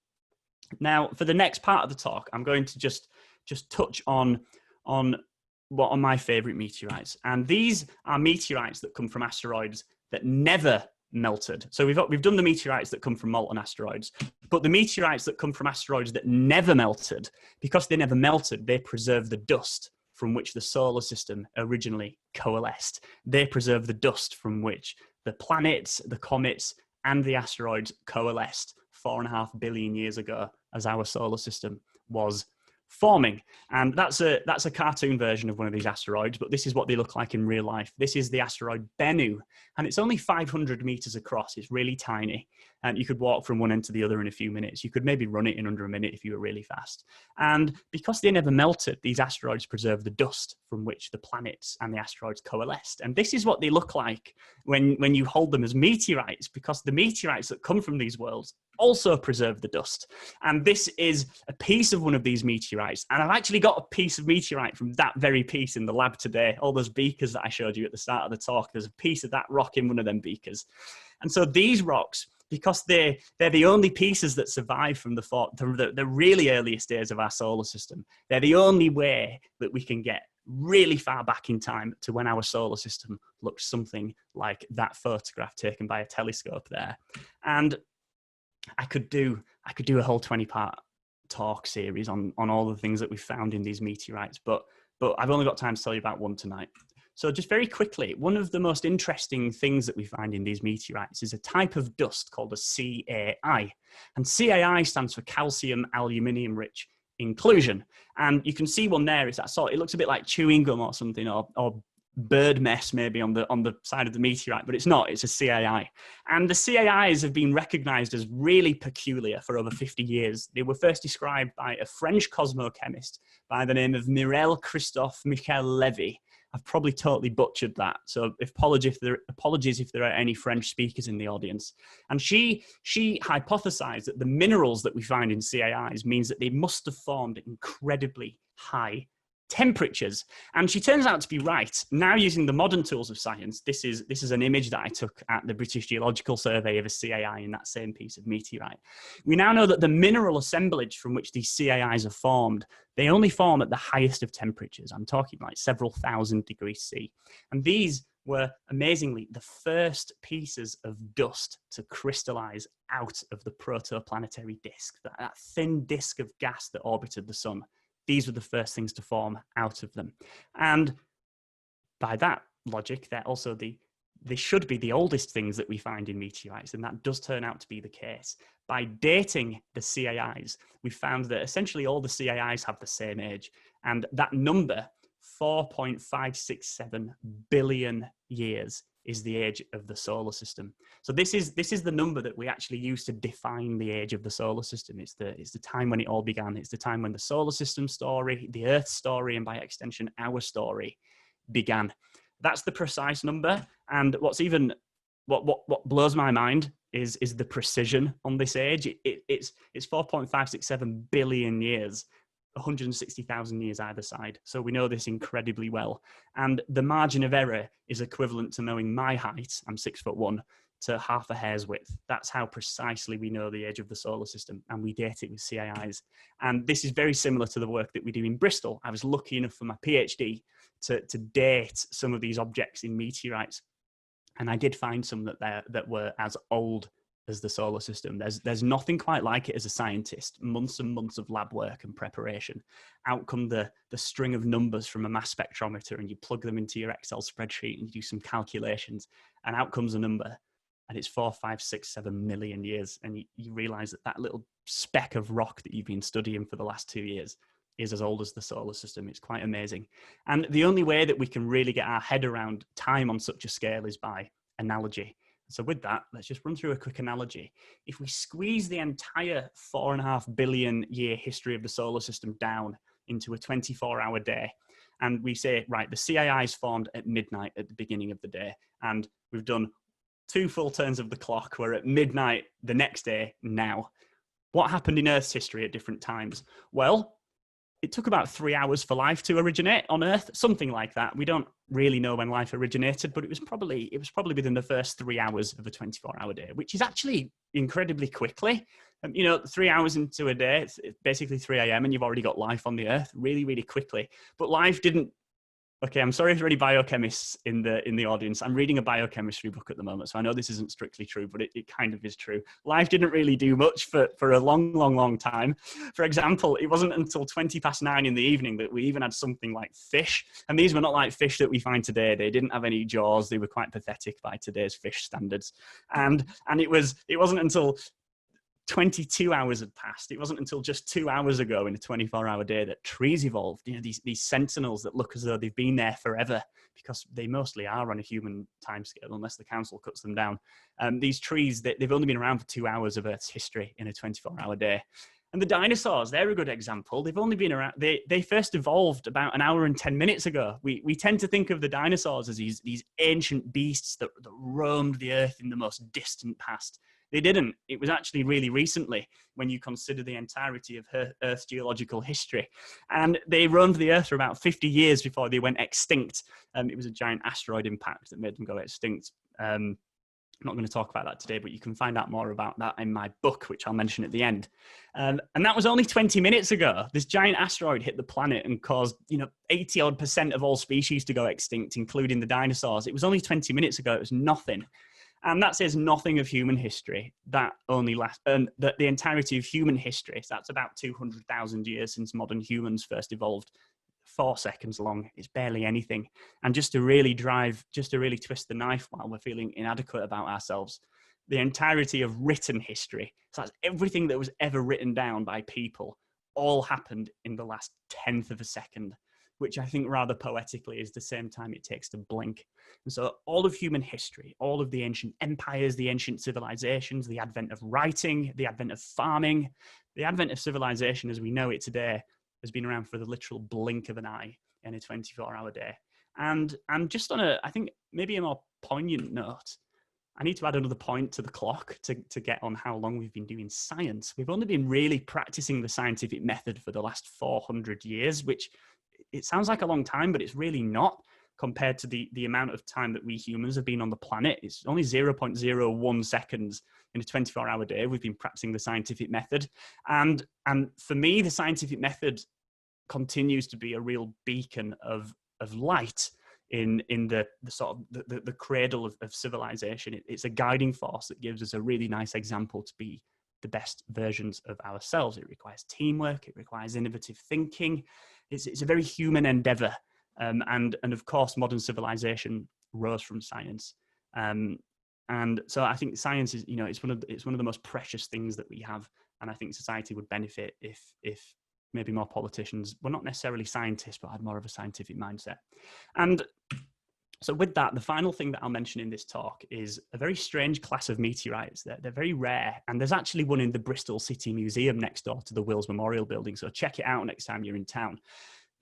Now, for the next part of the talk, I'm going to just touch on what are my favorite meteorites. And these are meteorites that come from asteroids that never melted. So we've done the meteorites that come from molten asteroids, but the meteorites that come from asteroids that never melted, because they never melted, they preserve the dust from which the solar system originally coalesced. They preserve the dust from which the planets, the comets, and the asteroids coalesced 4.5 billion years ago as our solar system was forming. And that's a cartoon version of one of these asteroids, but this is what they look like in real life. This is the asteroid Bennu, and it's only 500 meters across. It's really tiny, and you could walk from one end to the other in a few minutes. You could maybe run it in under a minute if you were really fast. And because they never melted, these asteroids preserve the dust from which the planets and the asteroids coalesced. And this is what they look like when you hold them as meteorites, because the meteorites that come from these worlds also preserve the dust. And this is a piece of one of these meteorites. And I've actually got a piece of meteorite from that very piece in the lab today. All those beakers that I showed you at the start of the talk, there's a piece of that rock in one of them beakers. And so these rocks, because they're the only pieces that survive from the really earliest days of our solar system, they're the only way that we can get really far back in time to when our solar system looked something like that photograph taken by a telescope there. And I could do a whole 20-part talk series on all the things that we found in these meteorites, but I've only got time to tell you about one tonight. So just very quickly, one of the most interesting things that we find in these meteorites is a type of dust called a CAI. And CAI stands for calcium aluminium rich inclusion. And you can see one there, it's that sort, it looks a bit like chewing gum or something, or bird mess maybe on the side of the meteorite, but it's not, it's a CAI. And the CAIs have been recognized as really peculiar for over 50 years. They were first described by a French cosmochemist by the name of Mireille Christophe Michel Levy. I've probably totally butchered that, so apologies if there are any French speakers in the audience. And she hypothesized that the minerals that we find in CAIs means that they must have formed at incredibly high temperatures. And she turns out to be right. Now, using the modern tools of science, this is an image that I took at the British Geological Survey of a CAI in that same piece of meteorite. We now know that the mineral assemblage from which these CAIs are formed, they only form at the highest of temperatures. I'm talking like several thousand degrees C. And these were, amazingly, the first pieces of dust to crystallize out of the protoplanetary disk, that thin disk of gas that orbited the sun. These were the first things to form out of them. And by that logic, they should be the oldest things that we find in meteorites, and that does turn out to be the case. By dating the CAIs, we found that essentially all the CAIs have the same age, and that number 4.567 billion years is the age of the solar system. So this is the number that we actually use to define the age of the solar system. It's the time when it all began. It's the time when the solar system story, the Earth story, and by extension our story began. That's the precise number. And what blows my mind is the precision on this age. It's 4.567 billion years. 160,000 years either side. So we know this incredibly well. And the margin of error is equivalent to knowing my height, I'm 6'1", to half a hair's width. That's how precisely we know the age of the solar system, and we date it with CIIs. And this is very similar to the work that we do in Bristol. I was lucky enough for my PhD to date some of these objects in meteorites. And I did find some that were as old as the solar system. There's nothing quite like it as a scientist. Months and months of lab work and preparation. Out come the string of numbers from a mass spectrometer, and you plug them into your Excel spreadsheet and you do some calculations, and out comes a number, and it's 4, 5, 6, 7 million years. And you realize that little speck of rock that you've been studying for the last 2 years is as old as the solar system. It's quite amazing. And the only way that we can really get our head around time on such a scale is by analogy. So with that, let's just run through a quick analogy. If we squeeze the entire 4.5 billion year history of the solar system down into a 24-hour day, and we say, right, the CIIs formed at midnight at the beginning of the day, and we've done 2 full turns of the clock, we're at midnight the next day now. What happened in Earth's history at different times? Well, it took about 3 hours for life to originate on Earth, something like that. We don't really know when life originated, but it was probably within the first 3 hours of a 24-hour day, which is actually incredibly quickly. 3 hours into a day, it's basically 3 a.m. and you've already got life on the Earth really, really quickly. But life didn't. Okay, I'm sorry for any biochemists in the audience. I'm reading a biochemistry book at the moment, so I know this isn't strictly true, but it kind of is true. Life didn't really do much for a long, long, long time. For example, it wasn't until 9:20 in the evening that we even had something like fish. And these were not like fish that we find today. They didn't have any jaws. They were quite pathetic by today's fish standards. And it wasn't until 22 hours had passed. It wasn't until just 2 hours ago in a 24-hour day that trees evolved. These sentinels that look as though they've been there forever, because they mostly are on a human timescale, unless the council cuts them down. These trees, they've only been around for 2 hours of Earth's history in a 24-hour day. And the dinosaurs, they're a good example. They've only been around, they first evolved about 1 hour and 10 minutes ago. We tend to think of the dinosaurs as these ancient beasts that roamed the Earth in the most distant past. They didn't. It was actually really recently, when you consider the entirety of Earth's geological history. And they roamed the Earth for about 50 years before they went extinct. It was a giant asteroid impact that made them go extinct. I'm not going to talk about that today, but you can find out more about that in my book, which I'll mention at the end. And that was only 20 minutes ago. This giant asteroid hit the planet and caused 80% of all species to go extinct, including the dinosaurs. It was only 20 minutes ago. It was nothing. And that says nothing of human history. That only lasts, the entirety of human history, so that's about 200,000 years since modern humans first evolved. 4 seconds long, it's barely anything. And just to really twist the knife while we're feeling inadequate about ourselves, the entirety of written history, so that's everything that was ever written down by people, all happened in the last 1/10 of a second, which I think rather poetically is the same time it takes to blink. And so all of human history, all of the ancient empires, the ancient civilizations, the advent of writing, the advent of farming, the advent of civilization as we know it today has been around for the literal blink of an eye in a 24-hour day. And just on I think maybe a more poignant note, I need to add another point to the clock to get on how long we've been doing science. We've only been really practicing the scientific method for the last 400 years, which it sounds like a long time, but it's really not compared to the amount of time that we humans have been on the planet. It's only 0.01 seconds in a 24-hour day. We've been practicing the scientific method. And for me, the scientific method continues to be a real beacon of light in the sort of the cradle of civilization. It's a guiding force that gives us a really nice example to be the best versions of ourselves. It requires teamwork. It requires innovative thinking. It's a very human endeavor. And of course, modern civilization rose from science. And so I think science is, it's one of the most precious things that we have. And I think society would benefit if maybe more politicians. We're not necessarily scientists, but had more of a scientific mindset. And so with that, the final thing that I'll mention in this talk is a very strange class of meteorites. They're very rare, and there's actually one in the Bristol City Museum next door to the Wills Memorial Building, so check it out next time you're in town.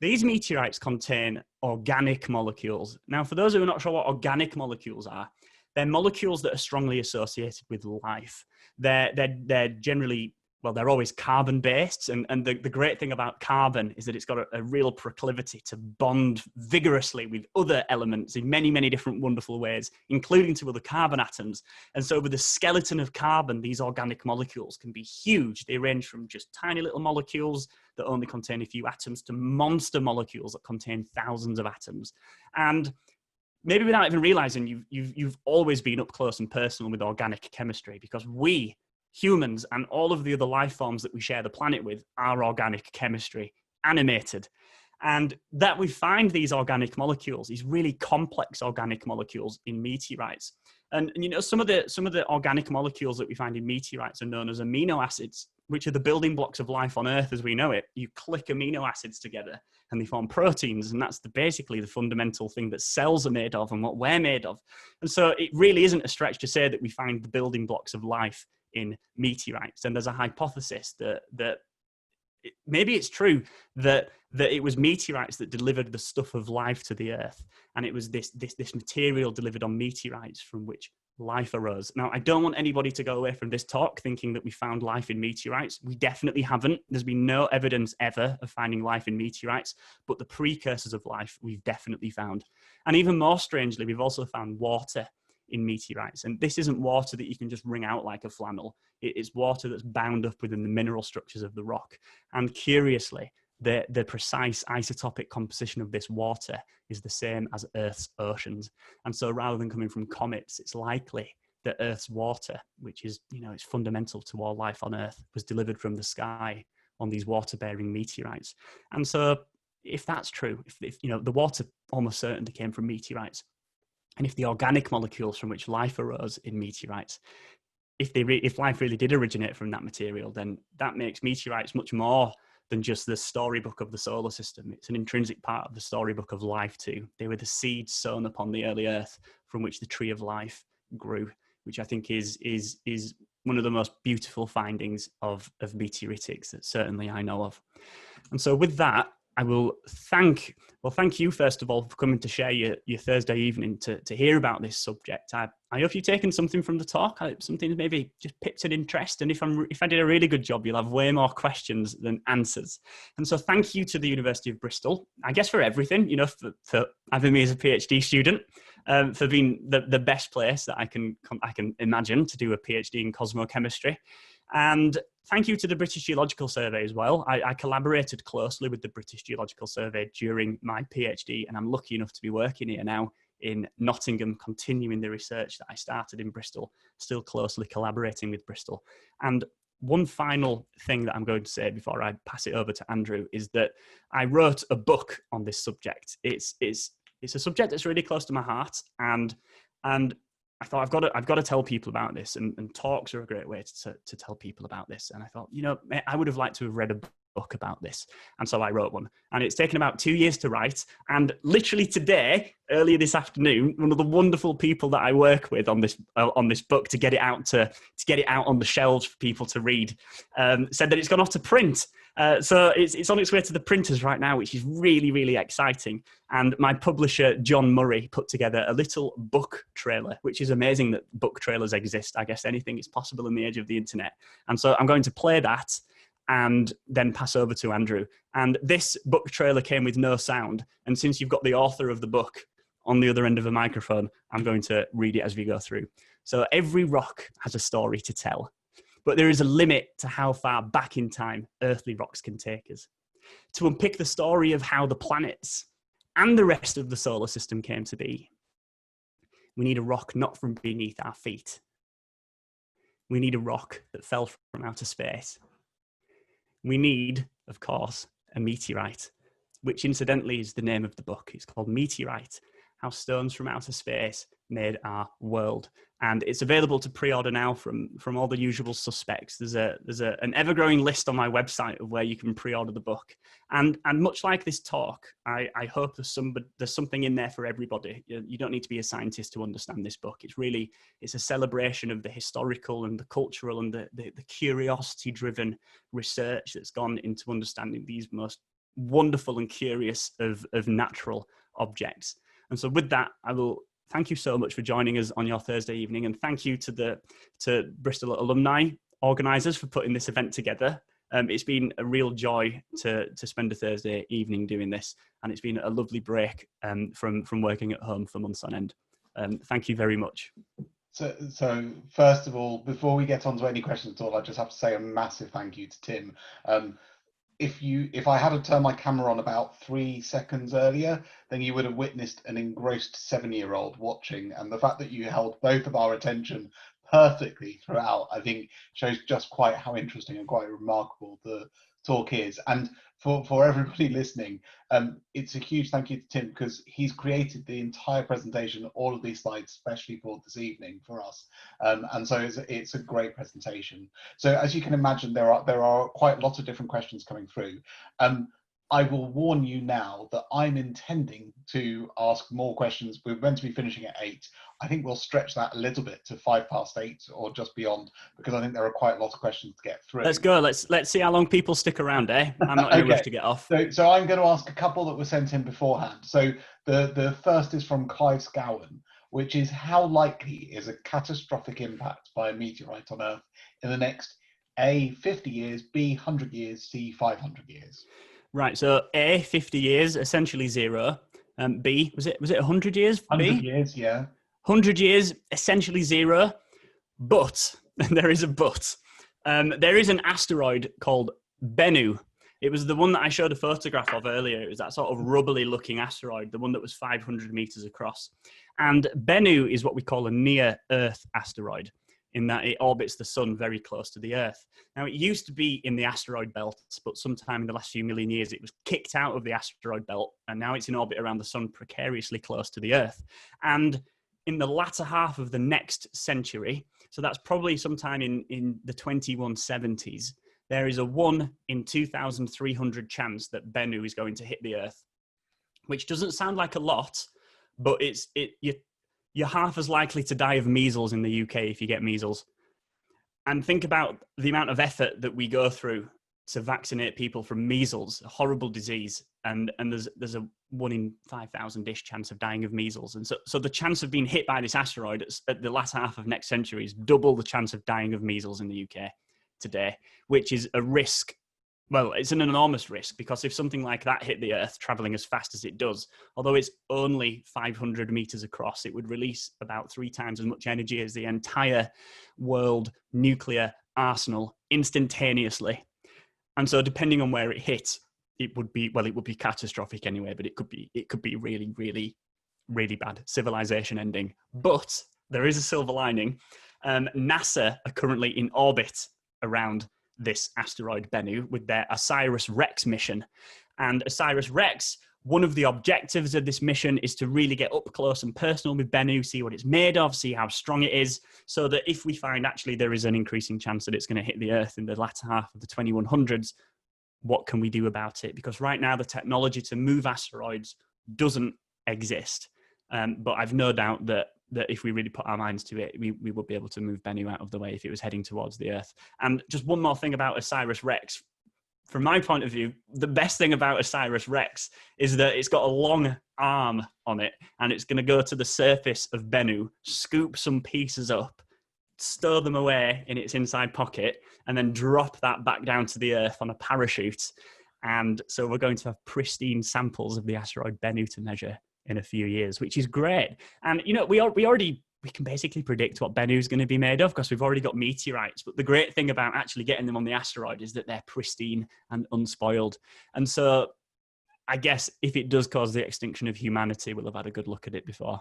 These meteorites contain organic molecules. Now, for those who are not sure what organic molecules are, they're molecules that are strongly associated with life. They're generally, well, they're always carbon-based, and the great thing about carbon is that it's got a real proclivity to bond vigorously with other elements in many, many different wonderful ways, including to other carbon atoms. And so with the skeleton of carbon, these organic molecules can be huge. They range from just tiny little molecules that only contain a few atoms to monster molecules that contain thousands of atoms. And maybe without even realizing, you've always been up close and personal with organic chemistry, because we, humans, and all of the other life forms that we share the planet with are organic chemistry, animated. And that we find these organic molecules, these really complex organic molecules in meteorites. And you know, some of the organic molecules that we find in meteorites are known as amino acids, which are the building blocks of life on Earth as we know it. You click amino acids together and they form proteins, and that's basically the fundamental thing that cells are made of and what we're made of. And so it really isn't a stretch to say that we find the building blocks of life in meteorites. And there's a hypothesis that maybe it's true that it was meteorites that delivered the stuff of life to the Earth, and it was this material delivered on meteorites from which life arose. Now, I don't want anybody to go away from this talk thinking that we found life in meteorites. We definitely haven't. There's been no evidence ever of finding life in meteorites, but the precursors of life we've definitely found. And even more strangely, we've also found water in meteorites. And this isn't water that you can just wring out like a flannel. It's water that's bound up within the mineral structures of the rock. And curiously, the precise isotopic composition of this water is the same as Earth's oceans. And so rather than coming from comets, it's likely that Earth's water, which is, you know, it's fundamental to all life on Earth, was delivered from the sky on these water-bearing meteorites. And so if that's true, if you know, the water almost certainly came from meteorites, and if the organic molecules from which life arose in meteorites, if life really did originate from that material, then that makes meteorites much more than just the storybook of the solar system. It's an intrinsic part of the storybook of life too. They were the seeds sown upon the early Earth from which the tree of life grew, which I think is one of the most beautiful findings of meteoritics that certainly I know of. And so with that, I will thank you first of all for coming to share your Thursday evening to hear about this subject. I hope you've taken something from the talk, something maybe just picked an interest, and if I did a really good job, you'll have way more questions than answers. And so thank you to the University of Bristol, I guess for everything, you know, for having me as a PhD student, for being the best place that I can imagine to do a PhD in cosmochemistry. And thank you to the British Geological Survey as well. I collaborated closely with the British Geological Survey during my PhD, and I'm lucky enough to be working here now in Nottingham, continuing the research that I started in Bristol, still closely collaborating with Bristol. And one final thing that I'm going to say before I pass it over to Andrew is that I wrote a book on this subject. It's a subject that's really close to my heart, and I thought I've got to tell people about this, and talks are a great way to tell people about this. And I thought, you know, I would have liked to have read a book about this. And so I wrote one, and it's taken about 2 years to write. And literally today, earlier this afternoon, one of the wonderful people that I work with on this book to get it out on the shelves for people to read, said that it's gone off to print. So it's on its way to the printers right now, which is really, really exciting. And my publisher, John Murray, put together a little book trailer, which is amazing that book trailers exist. I guess anything is possible in the age of the internet. And so I'm going to play that and then pass over to Andrew. And this book trailer came with no sound. And since you've got the author of the book on the other end of a microphone, I'm going to read it as we go through. So every rock has a story to tell, but there is a limit to how far back in time earthly rocks can take us. To unpick the story of how the planets and the rest of the solar system came to be, we need a rock not from beneath our feet. We need a rock that fell from outer space. We need, of course, a meteorite, which incidentally is the name of the book. It's called Meteorite, How Stones from Outer Space made our world. And it's available to pre-order now from all the usual suspects. There's an ever-growing list on my website of where you can pre-order the book. And much like this talk, I hope there's something in there for everybody. You don't need to be a scientist to understand this book. It's a celebration of the historical and the cultural and the curiosity-driven research that's gone into understanding these most wonderful and curious of natural objects. And so with that, I will thank you so much for joining us on your Thursday evening, and thank you to Bristol alumni organisers for putting this event together. It's been a real joy to spend a Thursday evening doing this, and it's been a lovely break from working at home for months on end. Thank you very much. So first of all, before we get on to any questions at all, I just have to say a massive thank you to Tim. If I had to turn my camera on about 3 seconds earlier, then you would have witnessed an engrossed 7-year-old watching, and the fact that you held both of our attention perfectly throughout, I think, shows just quite how interesting and quite remarkable the talk is. And for everybody listening, it's a huge thank you to Tim, because he's created the entire presentation, all of these slides, especially for this evening for us. And so it's a great presentation. So as you can imagine, there are quite a lot of different questions coming through. I will warn you now that I'm intending to ask more questions. We're meant to be finishing at 8. I think we'll stretch that a little bit to 8:05 or just beyond, because I think there are quite a lot of questions to get through. Let's go. Let's see how long people stick around, eh? I'm not in a rush to get off. So I'm going to ask a couple that were sent in beforehand. So the first is from Clive Scowen, which is: how likely is a catastrophic impact by a meteorite on Earth in the next A, 50 years, B, 100 years, C, 500 years? Right, so A, 50 years, essentially zero. B, was it 100 years? 100 years, yeah. 100 years, essentially zero. But, there is a but. There is an asteroid called Bennu. It was the one that I showed a photograph of earlier. It was that sort of rubbly looking asteroid, the one that was 500 meters across. And Bennu is what we call a near-Earth asteroid, in that it orbits the sun very close to the Earth. Now, it used to be in the asteroid belt, but sometime in the last few million years, it was kicked out of the asteroid belt, and now it's in orbit around the sun precariously close to the Earth. And in the latter half of the next century, so that's probably sometime in the 2170s, there is a 1 in 2,300 chance that Bennu is going to hit the Earth, which doesn't sound like a lot, but you're half as likely to die of measles in the UK if you get measles. And think about the amount of effort that we go through to vaccinate people from measles, a horrible disease. And there's a 1 in 5,000-ish chance of dying of measles. And so the chance of being hit by this asteroid at the last half of next century is double the chance of dying of measles in the UK today, which is a risk. Well, it's an enormous risk, because if something like that hit the Earth traveling as fast as it does, although it's only 500 meters across, it would release about 3 times as much energy as the entire world nuclear arsenal instantaneously. And so depending on where it hits, it would be catastrophic anyway, but it could be really, really, really bad, civilization ending. But there is a silver lining. NASA are currently in orbit around this asteroid Bennu with their Osiris Rex mission. And Osiris Rex, one of the objectives of this mission is to really get up close and personal with Bennu, see what it's made of, see how strong it is, so that if we find actually there is an increasing chance that it's going to hit the Earth in the latter half of the 2100s, what can we do about it? Because right now the technology to move asteroids doesn't exist. But I've no doubt that if we really put our minds to it, we would be able to move Bennu out of the way if it was heading towards the Earth. And just one more thing about Osiris Rex. From my point of view, the best thing about Osiris Rex is that it's got a long arm on it, and it's going to go to the surface of Bennu, scoop some pieces up, stow them away in its inside pocket, and then drop that back down to the Earth on a parachute. And so we're going to have pristine samples of the asteroid Bennu to measure in a few years, which is great. And you know, we can basically predict what Bennu is going to be made of, because we've already got meteorites. But the great thing about actually getting them on the asteroid is that they're pristine and unspoiled. And so I guess if it does cause the extinction of humanity, we'll have had a good look at it before.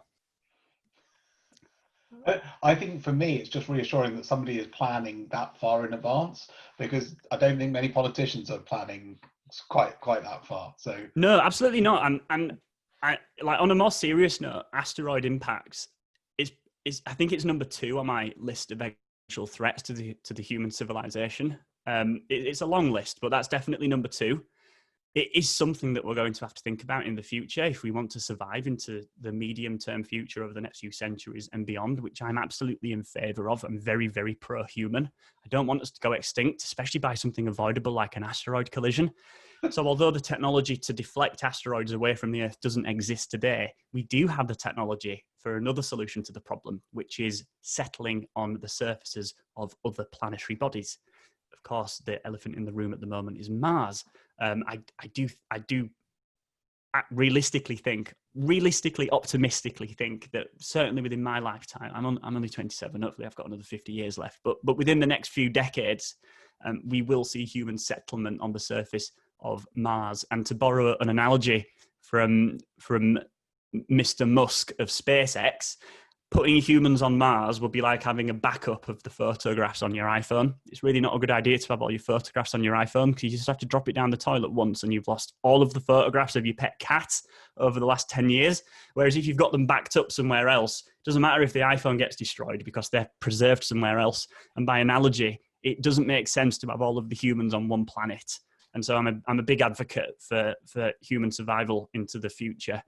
I think for me, it's just reassuring that somebody is planning that far in advance, because I don't think many politicians are planning quite that far. So no, absolutely not. And I, like, on a more serious note, Asteroid Impacts, I think it's number 2 on my list of potential threats to the human civilization. It's a long list, but that's definitely number 2. It is something that we're going to have to think about in the future if we want to survive into the medium-term future over the next few centuries and beyond, which I'm absolutely in favor of. I'm very, very pro-human. I don't want us to go extinct, especially by something avoidable like an asteroid collision. So although the technology to deflect asteroids away from the Earth doesn't exist today, we do have the technology for another solution to the problem, which is settling on the surfaces of other planetary bodies. Of course, the elephant in the room at the moment is Mars. I do realistically, optimistically think that certainly within my lifetime, I'm only 27. Hopefully, I've got another 50 years left. But within the next few decades, we will see human settlement on the surface of Mars. And to borrow an analogy from Mr. Musk of SpaceX, putting humans on Mars would be like having a backup of the photographs on your iPhone. It's really not a good idea to have all your photographs on your iPhone because you just have to drop it down the toilet once and you've lost all of the photographs of your pet cat over the last 10 years. Whereas if you've got them backed up somewhere else, it doesn't matter if the iPhone gets destroyed because they're preserved somewhere else. And by analogy, it doesn't make sense to have all of the humans on one planet. And so I'm a big advocate for human survival into the future.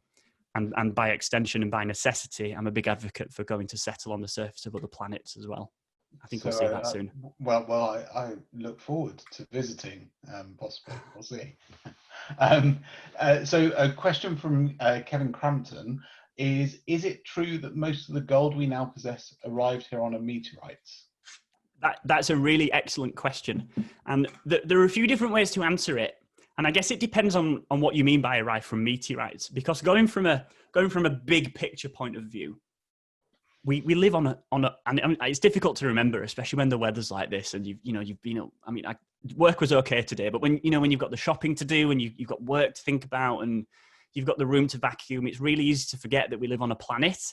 And by extension and by necessity, I'm a big advocate for going to settle on the surface of other planets as well. I think we'll see that soon. Well, I look forward to visiting, possibly. We'll see. So a question from Kevin Crampton is it true that most of the gold we now possess arrived here on a meteorite? That's a really excellent question. And there are a few different ways to answer it. And I guess it depends on what you mean by arrive from meteorites, because going from a big picture point of view, we live on a and it's difficult to remember, especially when the weather's like this and you've been. I mean, work was okay today, but when you've got the shopping to do and you've got work to think about and you've got the room to vacuum, it's really easy to forget that we live on a planet.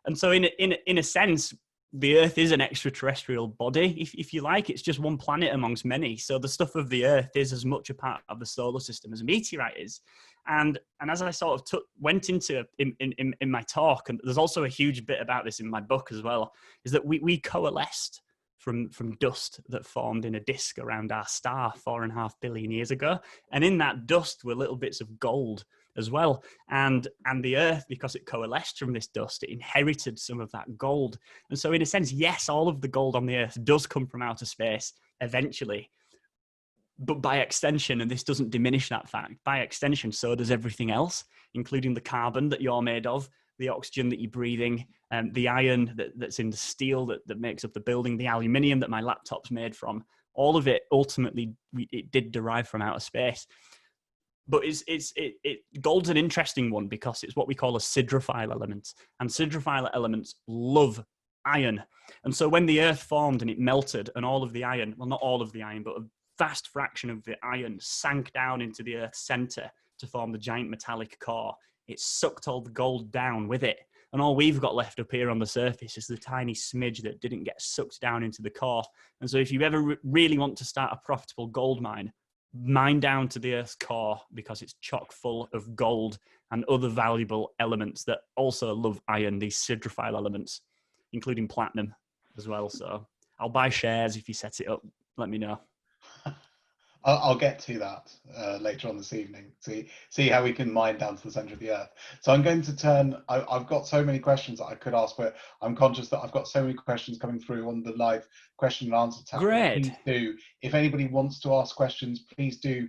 And so in a sense, the Earth is an extraterrestrial body, if you like. It's just one planet amongst many. So the stuff of the Earth is as much a part of the solar system as a meteorite is. And as I sort of went into in my talk, and there's also a huge bit about this in my book as well, is that we coalesced from dust that formed in a disk around our star 4.5 billion years ago. And in that dust were little bits of gold as well. And the Earth, because it coalesced from this dust, it inherited some of that gold. And so in a sense, yes, all of the gold on the Earth does come from outer space eventually. But by extension, and this doesn't diminish that fact, by extension, so does everything else, including the carbon that you're made of, the oxygen that you're breathing, the iron that's in the steel that makes up the building, the aluminium that my laptop's made from. All of it, ultimately, it did derive from outer space. But gold's an interesting one because it's what we call a sidrophile element. And sidrophile elements love iron. And so when the Earth formed and it melted and all of the iron, well, not all of the iron, but a vast fraction of the iron sank down into the Earth's center to form the giant metallic core, it sucked all the gold down with it. And all we've got left up here on the surface is the tiny smidge that didn't get sucked down into the core. And so if you ever really want to start a profitable gold mine down to the Earth's core, because it's chock full of gold and other valuable elements that also love iron, these sidrophile elements, including platinum as well. So I'll buy shares if you set it up. Let me know. I'll get to that later on this evening. See how we can mine down to the center of the Earth. So I'm going to turn. I've got so many questions that I could ask, but I'm conscious that I've got so many questions coming through on the live question and answer tab. Great. Please do. If anybody wants to ask questions, please do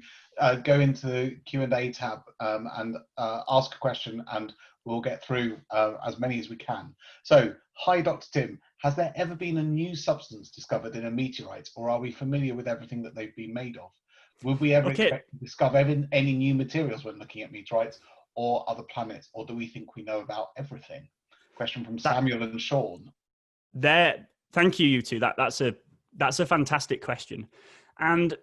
go into the Q&A tab and ask a question, and we'll get through as many as we can. So, hi, Dr. Tim. Has there ever been a new substance discovered in a meteorite, or are we familiar with everything that they've been made of? Would we ever expect to discover any new materials when looking at meteorites or other planets, or do we think we know about everything? Question from Samuel and Sean. Thank you, you two. That's a fantastic question. And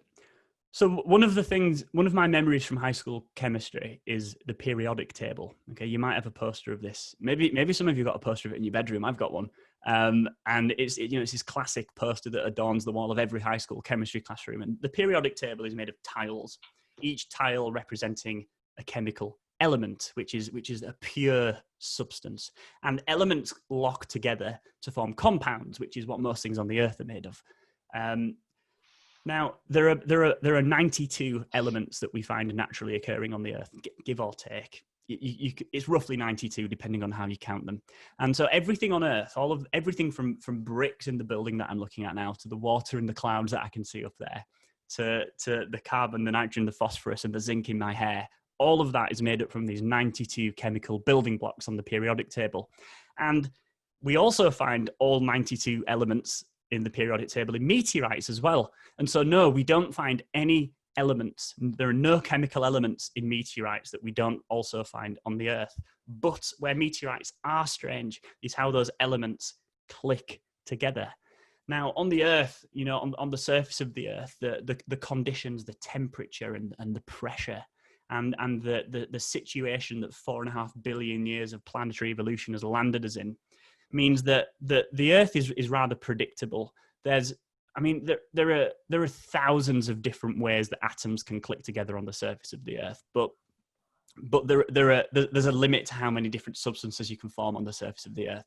so one of my memories from high school chemistry is the periodic table. Okay, you might have a poster of this. Maybe some of you got a poster of it in your bedroom. I've got one. And it's this classic poster that adorns the wall of every high school chemistry classroom. And the periodic table is made of tiles, each tile representing a chemical element, which is a pure substance. And elements lock together to form compounds, which is what most things on the Earth are made of. Now, there are 92 elements that we find naturally occurring on the Earth, give or take. It's roughly 92, depending on how you count them. And so everything on Earth, everything from bricks in the building that I'm looking at now, to the water in the clouds that I can see up there, to the carbon, the nitrogen, the phosphorus, and the zinc in my hair, all of that is made up from these 92 chemical building blocks on the periodic table. And we also find all 92 elements in the periodic table in meteorites as well. And so, no, we don't find any elements. There are no chemical elements in meteorites that we don't also find on the Earth. But where meteorites are strange is how those elements click together. Now, on the Earth, you know, on the surface of the Earth, the conditions, the temperature and the pressure and the situation that 4.5 billion years of planetary evolution has landed us in means that the Earth is rather predictable. There are thousands of different ways that atoms can click together on the surface of the Earth, but there's a limit to how many different substances you can form on the surface of the Earth.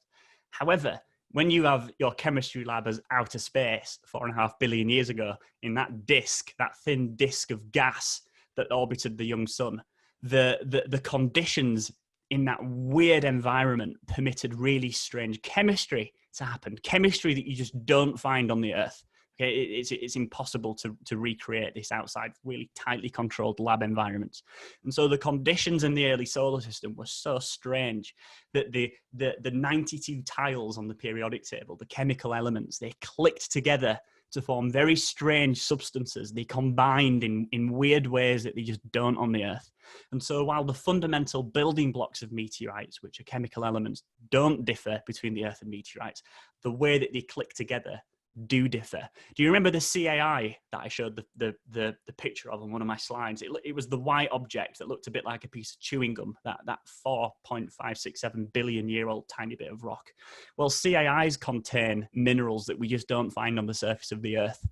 However, when you have your chemistry lab as outer space 4.5 billion years ago, in that disk, that thin disk of gas that orbited the young sun, the conditions in that weird environment permitted really strange chemistry to happen, chemistry that you just don't find on the Earth. Okay, it's impossible to recreate this outside really tightly controlled lab environments. And so the conditions in the early solar system were so strange that the 92 tiles on the periodic table, the chemical elements, they clicked together to form very strange substances. They combined in weird ways that they just don't on the Earth. And so while the fundamental building blocks of meteorites, which are chemical elements, don't differ between the Earth and meteorites, the way that they click together do differ. Do you remember the CAI that I showed the picture of on one of my slides? It was the white object that looked a bit like a piece of chewing gum, that 4.567 billion year old tiny bit of rock. Well, CAIs contain minerals that we just don't find on the surface of the Earth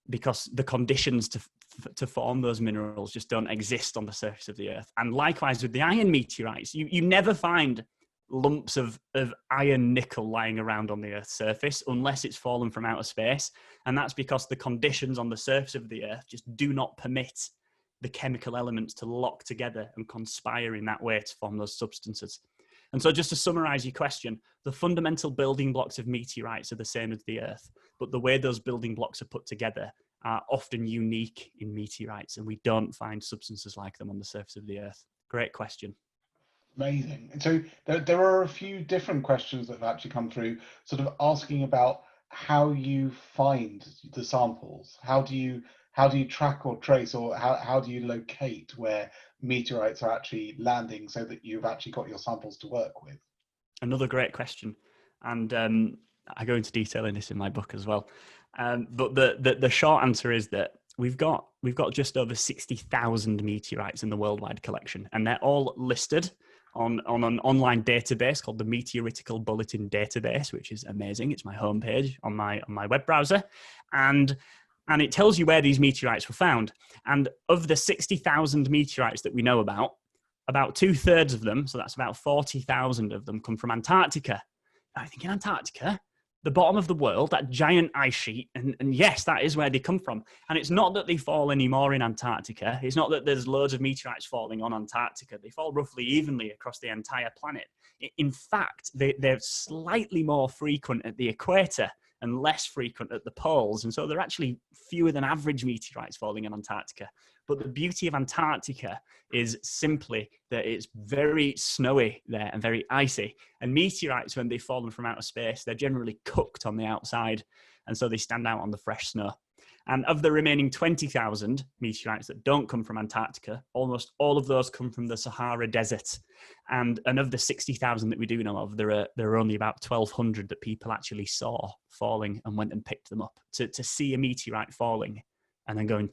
because the conditions to form those minerals just don't exist on the surface of the Earth. And likewise with the iron meteorites, you never find lumps of iron nickel lying around on the Earth's surface unless it's fallen from outer space. And that's because the conditions on the surface of the Earth just do not permit the chemical elements to lock together and conspire in that way to form those substances. And so just to summarize your question, the fundamental building blocks of meteorites are the same as the Earth, but the way those building blocks are put together are often unique in meteorites, and we don't find substances like them on the surface of the Earth. Great question. Amazing. So there are a few different questions that have actually come through, sort of asking about how you find the samples. How do you track or trace, or how do you locate where meteorites are actually landing so that you've actually got your samples to work with? Another great question. And I go into detail in this in my book as well. But the short answer is that we've got just over 60,000 meteorites in the worldwide collection, and they're all listed on an online database called the Meteoritical Bulletin Database, which is amazing. It's my homepage on my web browser, and it tells you where these meteorites were found. And of the 60,000 meteorites that we know about 2/3 of them, so that's about 40,000 of them, come from Antarctica. Now, I think in Antarctica, the bottom of the world, that giant ice sheet, and yes, that is where they come from. And it's not that they fall anymore in Antarctica. It's not that there's loads of meteorites falling on Antarctica. They fall roughly evenly across the entire planet. In fact, they're slightly more frequent at the equator and less frequent at the poles. And so they're actually fewer than average meteorites falling in Antarctica. But the beauty of Antarctica is simply that it's very snowy there and very icy. And meteorites, when they've fallen from outer space, they're generally cooked on the outside. And so they stand out on the fresh snow. And of the remaining 20,000 meteorites that don't come from Antarctica, almost all of those come from the Sahara Desert. And of the 60,000 that we do know of, there are only about 1,200 that people actually saw falling and went and picked them up. To see a meteorite falling and then going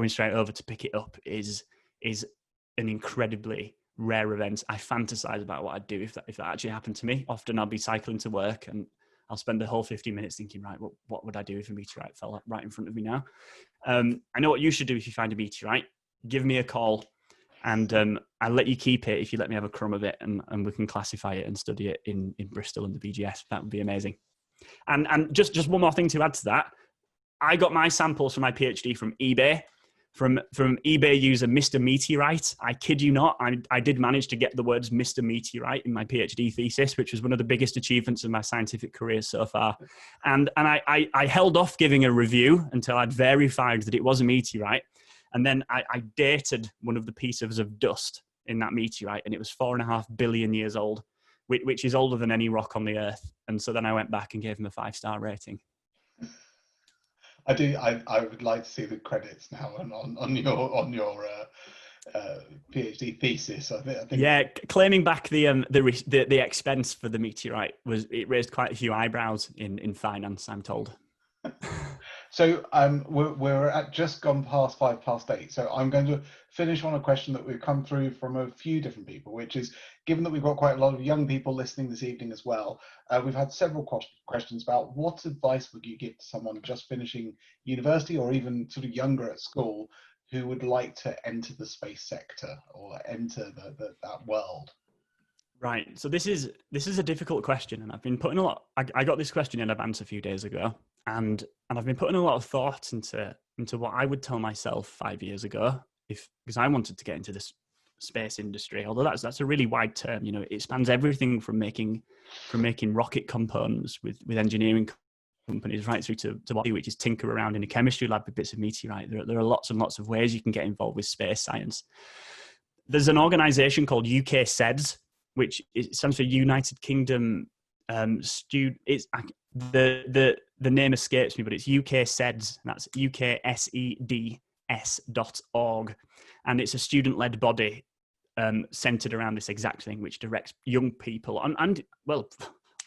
straight over to pick it up is an incredibly rare event. I fantasize about what I'd do if that actually happened to me. Often I'll be cycling to work and I'll spend the whole 15 minutes thinking, right, what would I do if a meteorite fell right in front of me now? I know what you should do if you find a meteorite. Give me a call. And I'll let you keep it if you let me have a crumb of it, and we can classify it and study it in Bristol and the BGS. That would be amazing. And just one more thing to add to that. I got my samples for my PhD from eBay, from eBay user Mr. Meteorite. I kid you not, I did manage to get the words Mr. Meteorite in my PhD thesis, which was one of the biggest achievements of my scientific career so far. And I held off giving a review until I'd verified that it was a meteorite. And then I dated one of the pieces of dust in that meteorite, and it was 4.5 billion years old, which is older than any rock on the Earth. And so then I went back and gave him a 5-star rating. I would like to see the credits now on your PhD thesis. I think. Yeah, claiming back the expense for the meteorite it raised quite a few eyebrows in finance, I'm told. So we're at just gone past 8. So I'm going to finish on a question that we've come through from a few different people, which is, given that we've got quite a lot of young people listening this evening as well, we've had several questions about what advice would you give to someone just finishing university or even sort of younger at school who would like to enter the space sector or enter that world? Right. So this is a difficult question, and I've been putting a lot. I got this question in advance a few days ago, and I've been putting a lot of thought into what I would tell myself 5 years ago, because I wanted to get into this space industry. Although that's a really wide term, you know, it spans everything from making rocket components with engineering companies right through to what I do, which is tinker around in a chemistry lab with bits of meteorite. There are lots and lots of ways you can get involved with space science. There's an organisation called UKCEDS, which stands for United Kingdom it's the name escapes me, but it's UKCEDS, and that's UKSEDS.org, and it's a student-led body centered around this exact thing, which directs young people and well,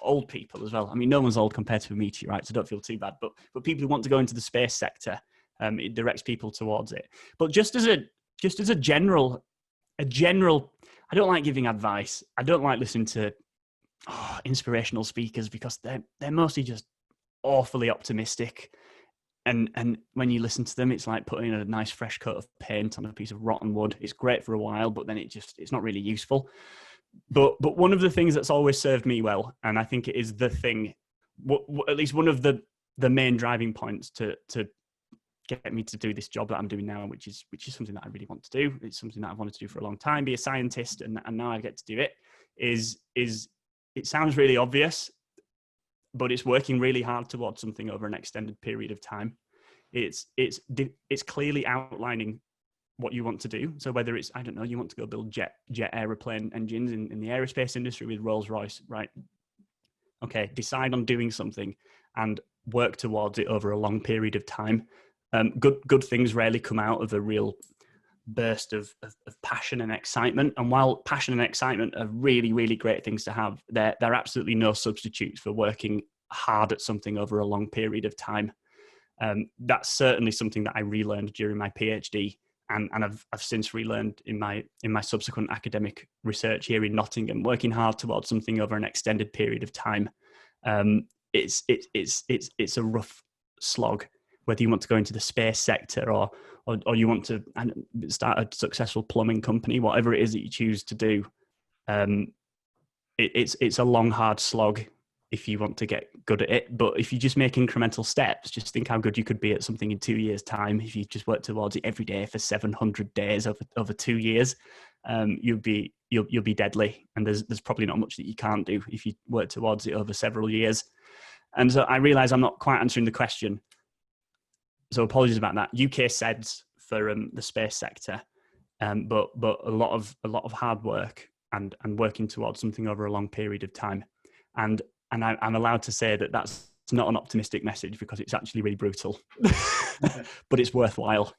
old people as well. I mean, no one's old compared to a meteorite, so don't feel too bad. But people who want to go into the space sector, it directs people towards it. But just as a general, I don't like giving advice. I don't like listening to inspirational speakers because they're mostly just awfully optimistic. And when you listen to them, it's like putting a nice fresh coat of paint on a piece of rotten wood. It's great for a while, but then it's not really useful. But one of the things that's always served me well, and I think it is the thing, at least one of the main driving points to get me to do this job that I'm doing now, which is something that I really want to do. It's something that I've wanted to do for a long time, be a scientist, and now I get to do it. Is it sounds really obvious, but it's working really hard towards something over an extended period of time. It's clearly outlining what you want to do. So whether it's, I don't know, you want to go build jet aeroplane engines in the aerospace industry with Rolls-Royce, right? Okay, decide on doing something and work towards it over a long period of time. Good things rarely come out of a real burst of passion and excitement. And while passion and excitement are really, really great things to have, they're absolutely no substitutes for working hard at something over a long period of time. That's certainly something that I relearned during my PhD, and I've since relearned in my subsequent academic research here in Nottingham. Working hard towards something over an extended period of time, it's a rough slog. Whether you want to go into the space sector or you want to start a successful plumbing company, whatever it is that you choose to do, it's a long, hard slog if you want to get good at it. But if you just make incremental steps, just think how good you could be at something in 2 years' time. If you just work towards it every day for 700 days over 2 years, you'll be deadly. And there's probably not much that you can't do if you work towards it over several years. And so I realize I'm not quite answering the question. So apologies about that. UKCEDS for the space sector, but a lot of hard work and working towards something over a long period of time, and I'm allowed to say that that's not an optimistic message because it's actually really brutal, but it's worthwhile.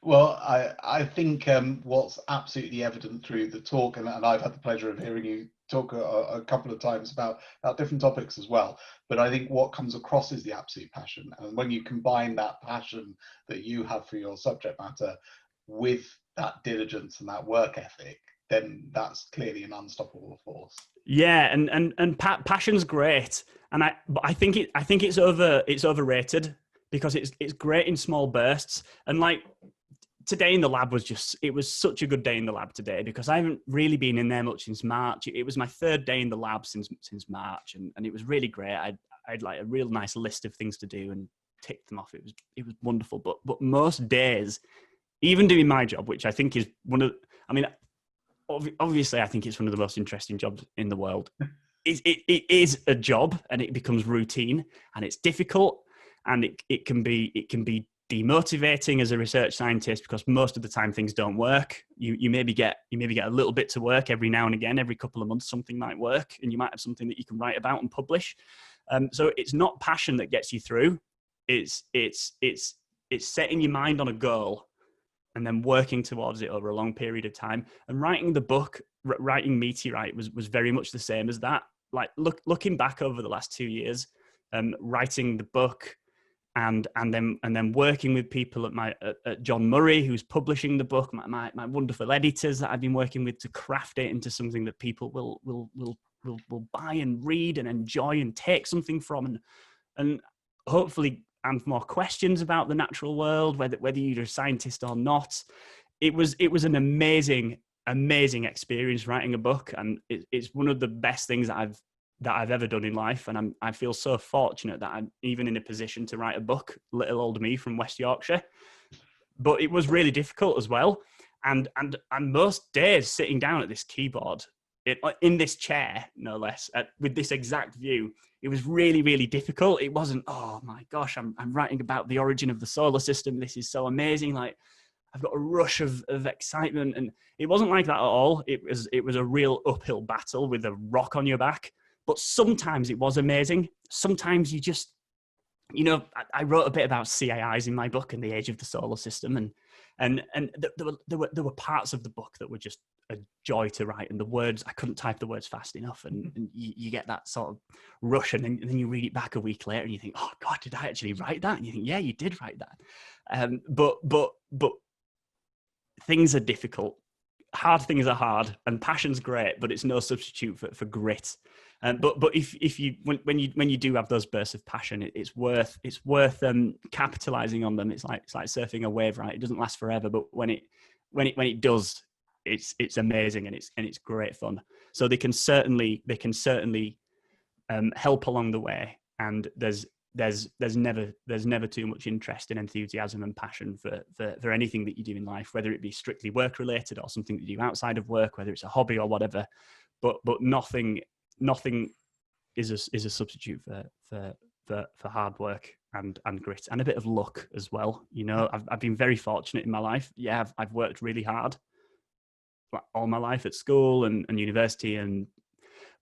Well, I think what's absolutely evident through the talk, and I've had the pleasure of hearing you talk a couple of times about different topics as well, but I think what comes across is the absolute passion. And when you combine that passion that you have for your subject matter with that diligence and that work ethic, then that's clearly an unstoppable force. Yeah, and passion's great, but I think it's overrated because it's great in small bursts. And like today in the lab it was such a good day in the lab today, because I haven't really been in there much since March. It was my third day in the lab since March, and it was really great. I had like a real nice list of things to do and ticked them off. It was wonderful. But most days, even doing my job, which I think is obviously I think it's one of the most interesting jobs in the world. It is a job, and it becomes routine, and it's difficult, and it can be demotivating as a research scientist, because most of the time things don't work. You maybe get a little bit to work every now and again. Every couple of months something might work, and you might have something that you can write about and publish. So it's not passion that gets you through. It's setting your mind on a goal and then working towards it over a long period of time. And writing the book, writing Meteorite was very much the same as that. Like looking back over the last 2 years, writing the book and then working with people at John Murray, who's publishing the book, my wonderful editors that I've been working with to craft it into something that people will buy and read and enjoy and take something from, and hopefully and more questions about the natural world, whether you're a scientist or not. It was an amazing experience writing a book, and it's one of the best things that I've ever done in life. And I feel so fortunate that I'm even in a position to write a book, little old me from West Yorkshire. But it was really difficult as well. And most days sitting down at this keyboard, in this chair, no less, with this exact view, it was really, really difficult. It wasn't, oh my gosh, I'm writing about the origin of the solar system. This is so amazing. Like, I've got a rush of excitement. And it wasn't like that at all. It was a real uphill battle with a rock on your back. But sometimes it was amazing. Sometimes you just, I wrote a bit about CAIs in my book and the age of the solar system. And there were parts of the book that were just a joy to write, and the words, I couldn't type the words fast enough, and you get that sort of rush, and then you read it back a week later and you think, oh God, did I actually write that? And you think, yeah, you did write that. But things are difficult. Hard things are hard, and passion's great, but it's no substitute for grit. But when you do have those bursts of passion, it's worth capitalizing on them. It's like surfing a wave, right? It doesn't last forever, but when it does, it's amazing, and it's great fun. So they can certainly help along the way. And there's never too much interest and enthusiasm and passion for anything that you do in life, whether it be strictly work related or something that you do outside of work, whether it's a hobby or whatever. But nothing is a substitute for hard work and grit and a bit of luck as well. I've been very fortunate in my life. Yeah, I've worked really hard all my life at school and university,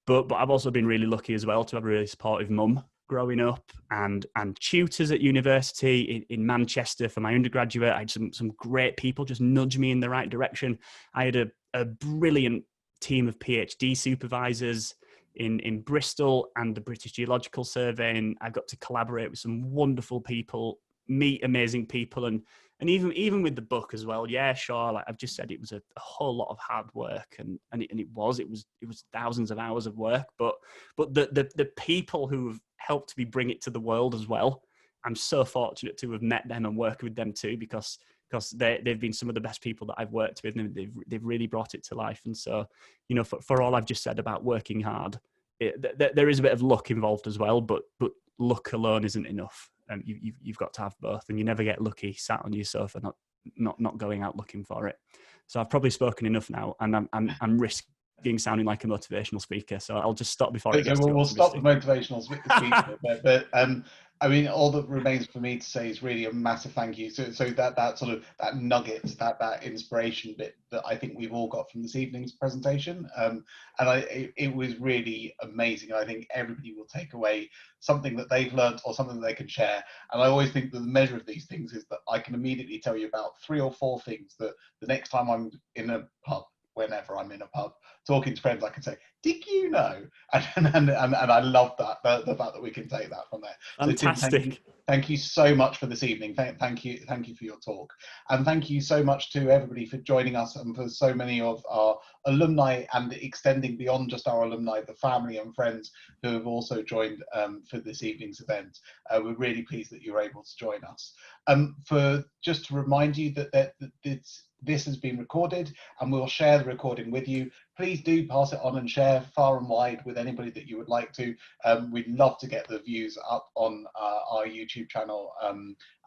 but I've also been really lucky as well to have a really supportive mum growing up, and tutors at university in Manchester for my undergraduate. I had some great people just nudge me in the right direction. I had a brilliant team of PhD supervisors in Bristol and the British Geological Survey, and I got to collaborate with some wonderful people, meet amazing people, and even with the book as well. Yeah, sure, like I've just said, it was a whole lot of hard work, and it was thousands of hours of work, but the people who have helped me bring it to the world as well, I'm so fortunate to have met them and work with them too, because they've been some of the best people that I've worked with, and they've really brought it to life. And so, for all I've just said about working hard, there is a bit of luck involved as well, but luck alone isn't enough. You've got to have both, and you never get lucky sat on your sofa not going out looking for it. So I've probably spoken enough now, and I'm risking sounding like a motivational speaker, so I'll just stop before it gets too we'll stop the motivational speaker. but I mean, all that remains for me to say is really a massive thank you. So that sort of that nugget, that inspiration bit that I think we've all got from this evening's presentation, and it was really amazing. I think everybody will take away something that they've learned or something that they can share. And I always think that the measure of these things is that I can immediately tell you about 3 or 4 things that the next time I'm in a pub, whenever I'm in a pub, talking to friends, I can say, did you know? And I love that, the fact that we can take that from there. Fantastic. So Tim, thank you so much for this evening. Thank you for your talk. And thank you so much to everybody for joining us, and for so many of our alumni and extending beyond just our alumni, the family and friends who have also joined for this evening's event. We're really pleased that you're able to join us. Just to remind you that this has been recorded, and we'll share the recording with you. Please do pass it on and share far and wide with anybody that you would like to. We'd love to get the views up on our YouTube channel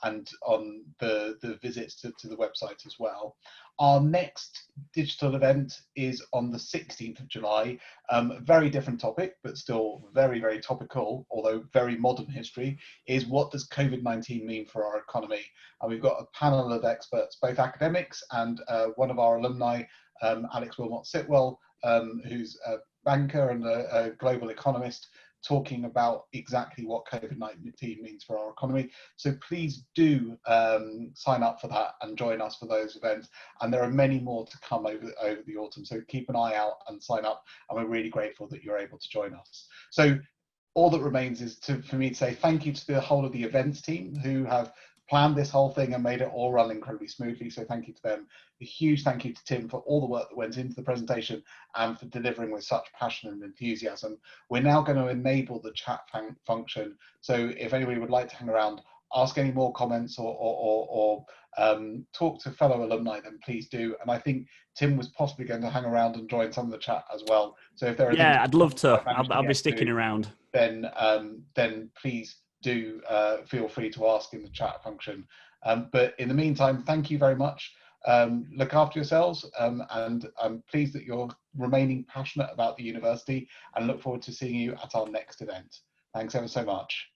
and on the visits to the website as well. Our next digital event is on the 16th of July. A very different topic, but still very, very topical, although very modern history, is what does COVID-19 mean for our economy? And we've got a panel of experts, both academics and one of our alumni, Alex Wilmot-Sitwell, who's a banker and a global economist, talking about exactly what COVID-19 means for our economy. So please do sign up for that and join us for those events. And there are many more to come over the autumn. So keep an eye out and sign up. And we're really grateful that you're able to join us. So all that remains is for me to say thank you to the whole of the events team who have planned this whole thing and made it all run incredibly smoothly. So thank you to them. A huge thank you to Tim for all the work that went into the presentation and for delivering with such passion and enthusiasm. We're now going to enable the chat function. So if anybody would like to hang around, ask any more comments or talk to fellow alumni, then please do. And I think Tim was possibly going to hang around and join some of the chat as well. So if there are things I'd love to. I'll be sticking around. Then please do feel free to ask in the chat function. But in the meantime, thank you very much. Look after yourselves, and I'm pleased that you're remaining passionate about the university, and look forward to seeing you at our next event. Thanks ever so much.